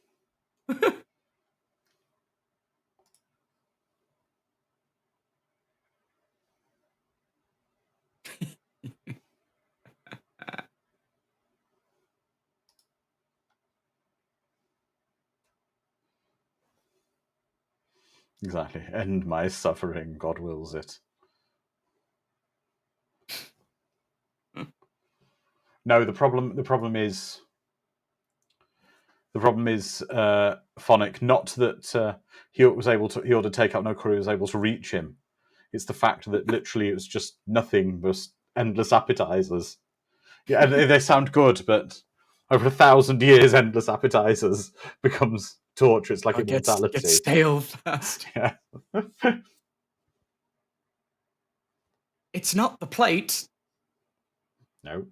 Exactly. End my suffering, God wills it. No, the problem is Phonic. Not that he ought to take out no crew was able to reach him. It's the fact that literally it was just nothing but endless appetizers. Yeah, and they sound good, but over 1,000 years, endless appetizers becomes torture. It's like immortality. Gets stale fast. Yeah. It's not the plate. No.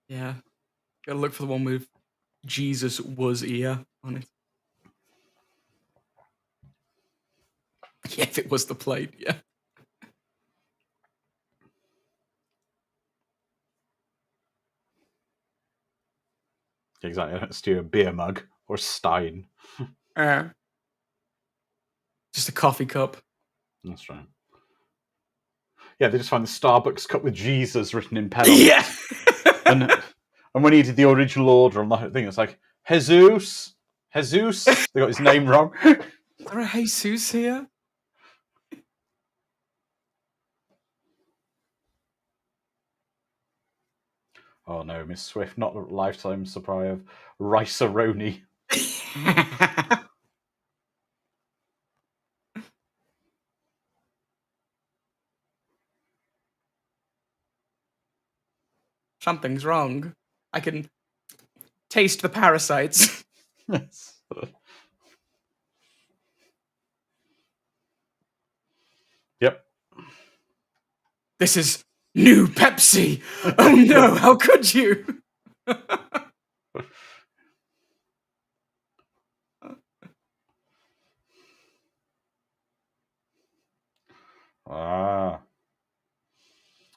Yeah. Gotta look for the one with Jesus was here on it. Yeah, if it was the plate, yeah. Exactly. Let's do a beer mug or a stein. Just a coffee cup. That's right. Yeah, they just find the Starbucks cup with Jesus written in pen on Yeah. it. And when he did the original order on the thing, it's like, Jesus. They got his name wrong. Is there a Jesus here? Oh no, Miss Swift, not a lifetime supply of rice-a-roni. Something's wrong. I can taste the parasites. Yes. Yep. This is new Pepsi. Oh no, how could you?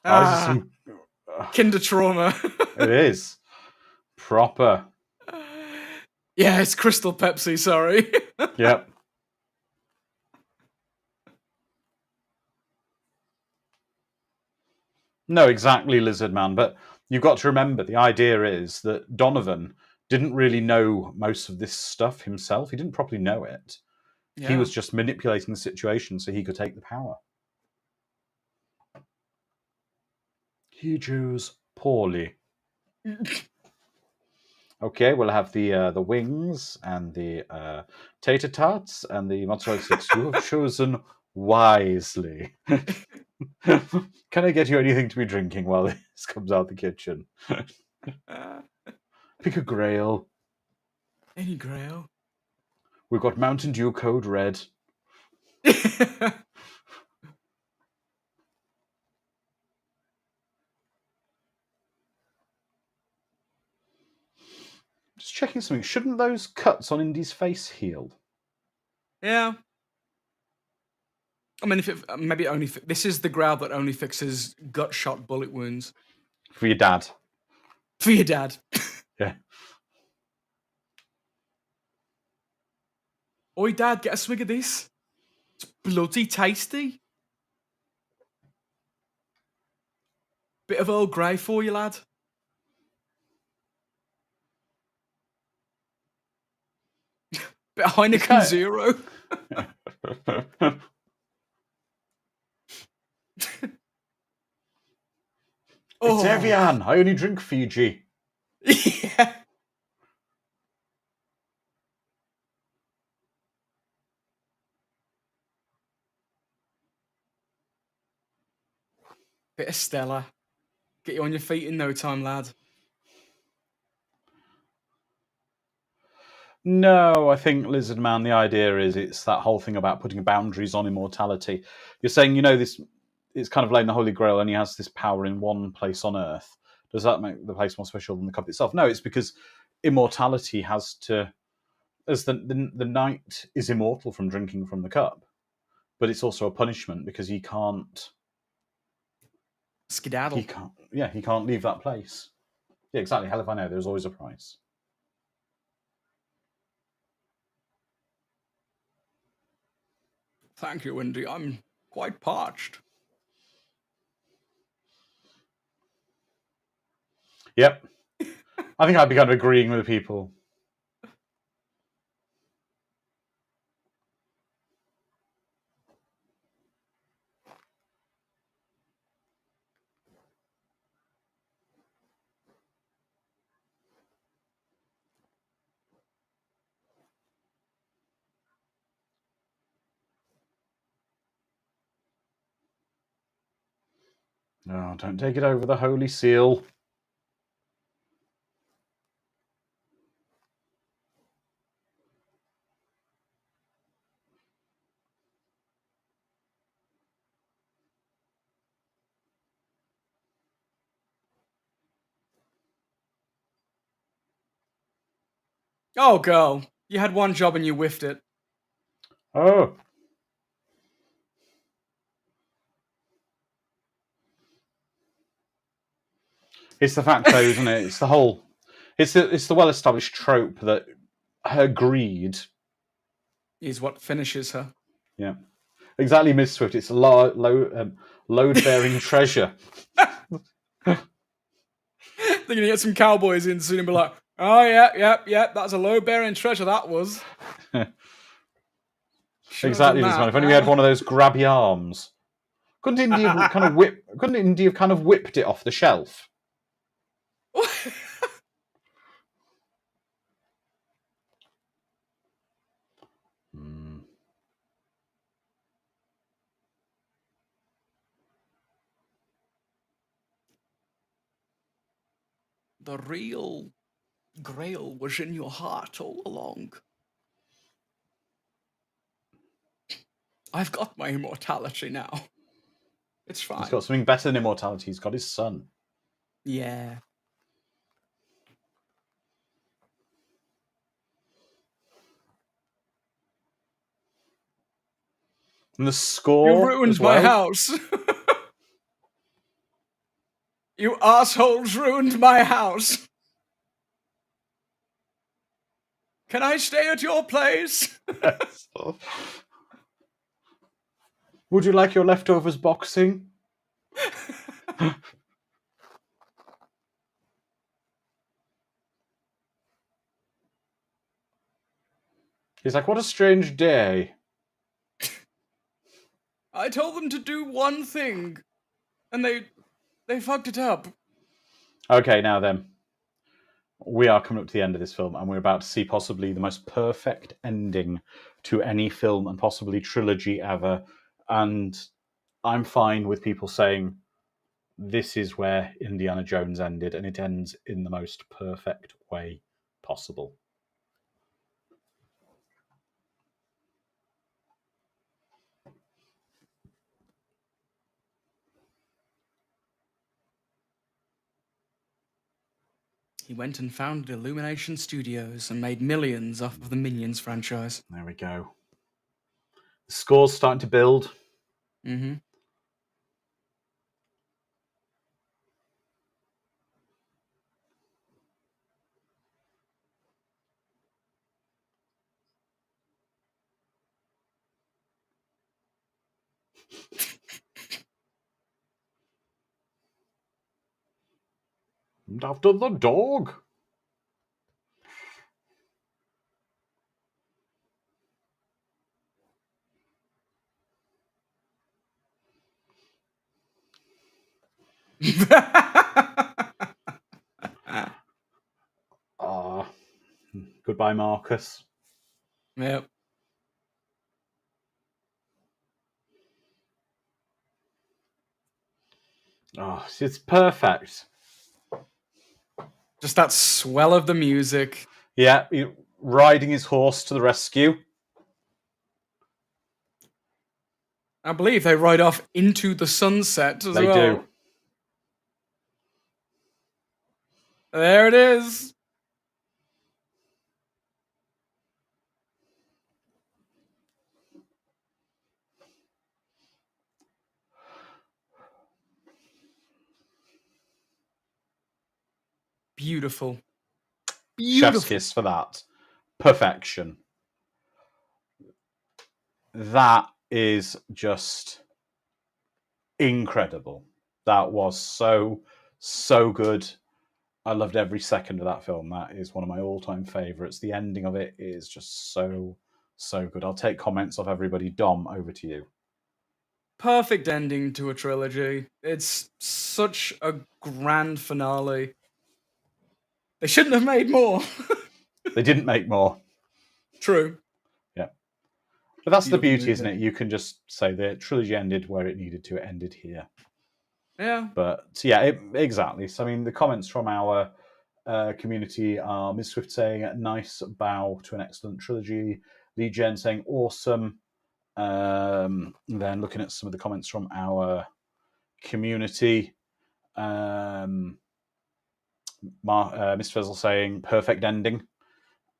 This is some Kinder trauma. It is proper. Yeah, it's Crystal Pepsi, sorry. Yep. No, exactly, Lizard Man. But you've got to remember, the idea is that Donovan didn't really know most of this stuff himself. He didn't properly know it. Yeah. He was just manipulating the situation so he could take the power. He chose poorly. Okay, we'll have the wings and the tater tarts and the mozzarella sticks. You have chosen wisely. Can I get you anything to be drinking while this comes out the kitchen? Pick a Grail. Any Grail? We've got Mountain Dew Code Red. Just checking something. Shouldn't those cuts on Indy's face heal? Yeah. I mean, if it maybe only this is the Grail that only fixes gut shot bullet wounds For your dad. for your dad. Yeah. Oi, Dad, get a swig of this. It's bloody tasty. Bit of Earl Grey for you, lad. Bit of Heineken Zero. It's Evian. I only drink Fiji. Yeah. Bit of Stella. Get you on your feet in no time, lad. No, I think Lizard Man, the idea is it's that whole thing about putting boundaries on immortality. You're saying, this it's kind of like the Holy Grail only has this power in one place on Earth. Does that make the place more special than the cup itself? No, it's because immortality has to... As the knight is immortal from drinking from the cup, but it's also a punishment because he can't... Skedaddle. He can't leave that place. Yeah, exactly. Hell if I know. There's always a price. Thank you, Indy. I'm quite parched. Yep. I think I'd be kind of agreeing with the people. No, don't take it over the Holy Seal. Oh, girl. You had one job and you whiffed it. Oh. It's the fact, though, isn't it? It's the whole... It's the well-established trope that her greed... is what finishes her. Yeah. Exactly, Miss Swift. It's a load-bearing treasure. They're going to get some cowboys in soon and be like, oh, yeah, that's a load-bearing treasure, that was. Exactly, this man. If only we had one of those grabby arms. Couldn't Indy have kind of whipped it off the shelf? The real Grail was in your heart all along. I've got my immortality now. It's fine. He's got something better than immortality. He's got his son. Yeah. And the score. You ruined my house. You assholes ruined my house. Can I stay at your place? Yes. Would you like your leftovers boxing? He's like, what a strange day. I told them to do one thing, and they fucked it up. Okay, now then. We are coming up to the end of this film, and we're about to see possibly the most perfect ending to any film and possibly trilogy ever. And I'm fine with people saying this is where Indiana Jones ended, and it ends in the most perfect way possible. He went and founded Illumination Studios and made millions off of the Minions franchise. There we go. The score's starting to build. Mm-hmm. And after the dog. Goodbye, Marcus. Yep. Oh, it's perfect. Just that swell of the music. Yeah, riding his horse to the rescue. I believe they ride off into the sunset as well. They do. There it is. Beautiful. Chef's kiss for that. Perfection. That is just incredible. That was so good. I loved every second of that film. That is one of my all-time favorites. The ending of it is just so good. I'll take comments off everybody. Dom, over to you. Perfect ending to a trilogy. It's such a grand finale. They shouldn't have made more. They didn't make more. True. Yeah. But that's the beauty, isn't it? You can just say the trilogy ended where it needed to. It ended here. Yeah. But yeah, exactly. So, I mean, the comments from our community are Ms. Swift saying, nice bow to an excellent trilogy. Lee Jen saying, awesome. Then looking at some of the comments from our community, Mr. Fizzle saying perfect ending.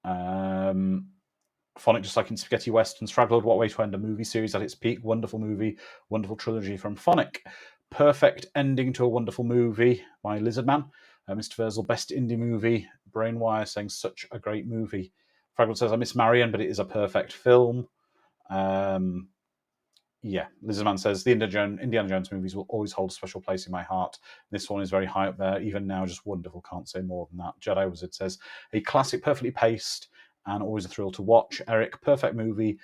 Phonic, just like in Spaghetti Westerns, Fraglord, what a way to end a movie series at its peak. Wonderful movie, wonderful trilogy from Phonic. Perfect ending to a wonderful movie by Lizardman. Mr. Fizzle, best indie movie. Brainwire saying such a great movie. Fraglord says, I miss Marion, but it is a perfect film. Yeah, Lizardman says the Indiana Jones movies will always hold a special place in my heart. This one is very high up there. Even now, just wonderful. Can't say more than that. Jedi Wizard says a classic, perfectly paced, and always a thrill to watch. Eric, perfect movie.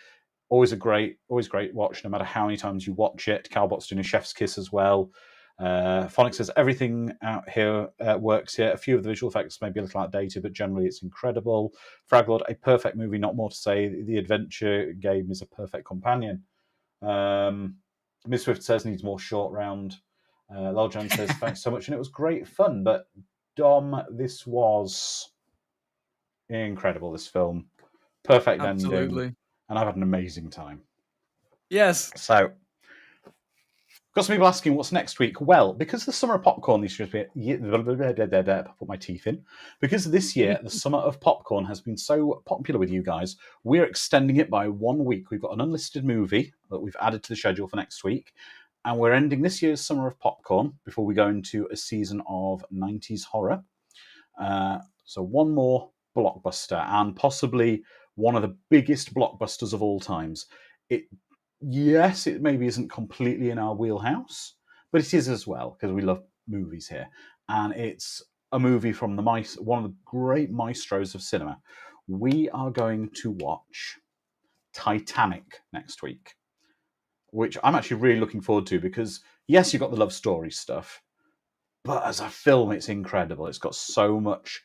Always great watch, no matter how many times you watch it. Calbot's doing a chef's kiss as well. Phonic says everything out here works here. A few of the visual effects may be a little outdated, but generally it's incredible. Fraglord, a perfect movie, not more to say. The adventure game is a perfect companion. Ms. Swift says needs more short round. Loljan says thanks so much, and it was great fun. But Dom, this was incredible. This film, perfect ending, and I've had an amazing time. Yes. So, got some people asking what's next week. Well, because the summer of popcorn this year put my teeth in. Because this year the summer of popcorn has been so popular with you guys, we're extending it by 1 week. We've got an unlisted movie that we've added to the schedule for next week, and we're ending this year's summer of popcorn before we go into a season of 90s horror. So one more blockbuster, and possibly one of the biggest blockbusters of all times. Yes, it maybe isn't completely in our wheelhouse, but it is as well, because we love movies here. And it's a movie from one of the great maestros of cinema. We are going to watch Titanic next week, which I'm actually really looking forward to, because yes, you've got the love story stuff, but as a film, it's incredible. It's got so much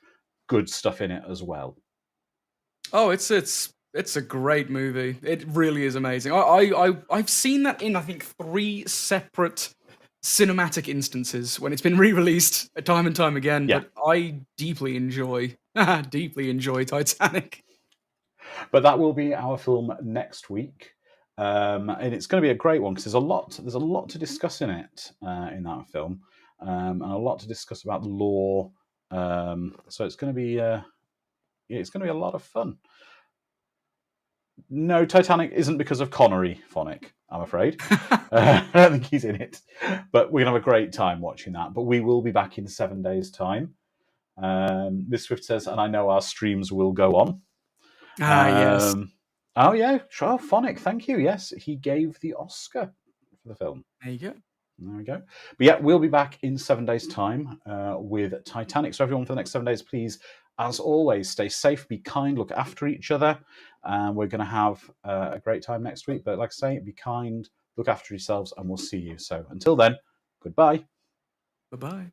good stuff in it as well. Oh, it's It's a great movie. It really is amazing. I've seen that in, I think, 3 separate cinematic instances when it's been re-released time and time again, Yeah. but I deeply enjoy Titanic. But that will be our film next week. And it's going to be a great one because there's a lot to discuss in it, in that film, and a lot to discuss about the lore. So it's going to be it's going to be a lot of fun. No, Titanic isn't because of Connery Phonic, I'm afraid. I don't think he's in it, but we're going to have a great time watching that. But we will be back in 7 days' time. Miss Swift says, and I know our streams will go on. Yes. Oh yeah, sure. Phonic, thank you. Yes, he gave the Oscar for the film. There you go. There we go. But yeah, we'll be back in 7 days' time with Titanic. So everyone, for the next 7 days, please, as always, stay safe, be kind, look after each other. And we're going to have a great time next week. But like I say, be kind, look after yourselves, and we'll see you. So until then, goodbye. Bye-bye.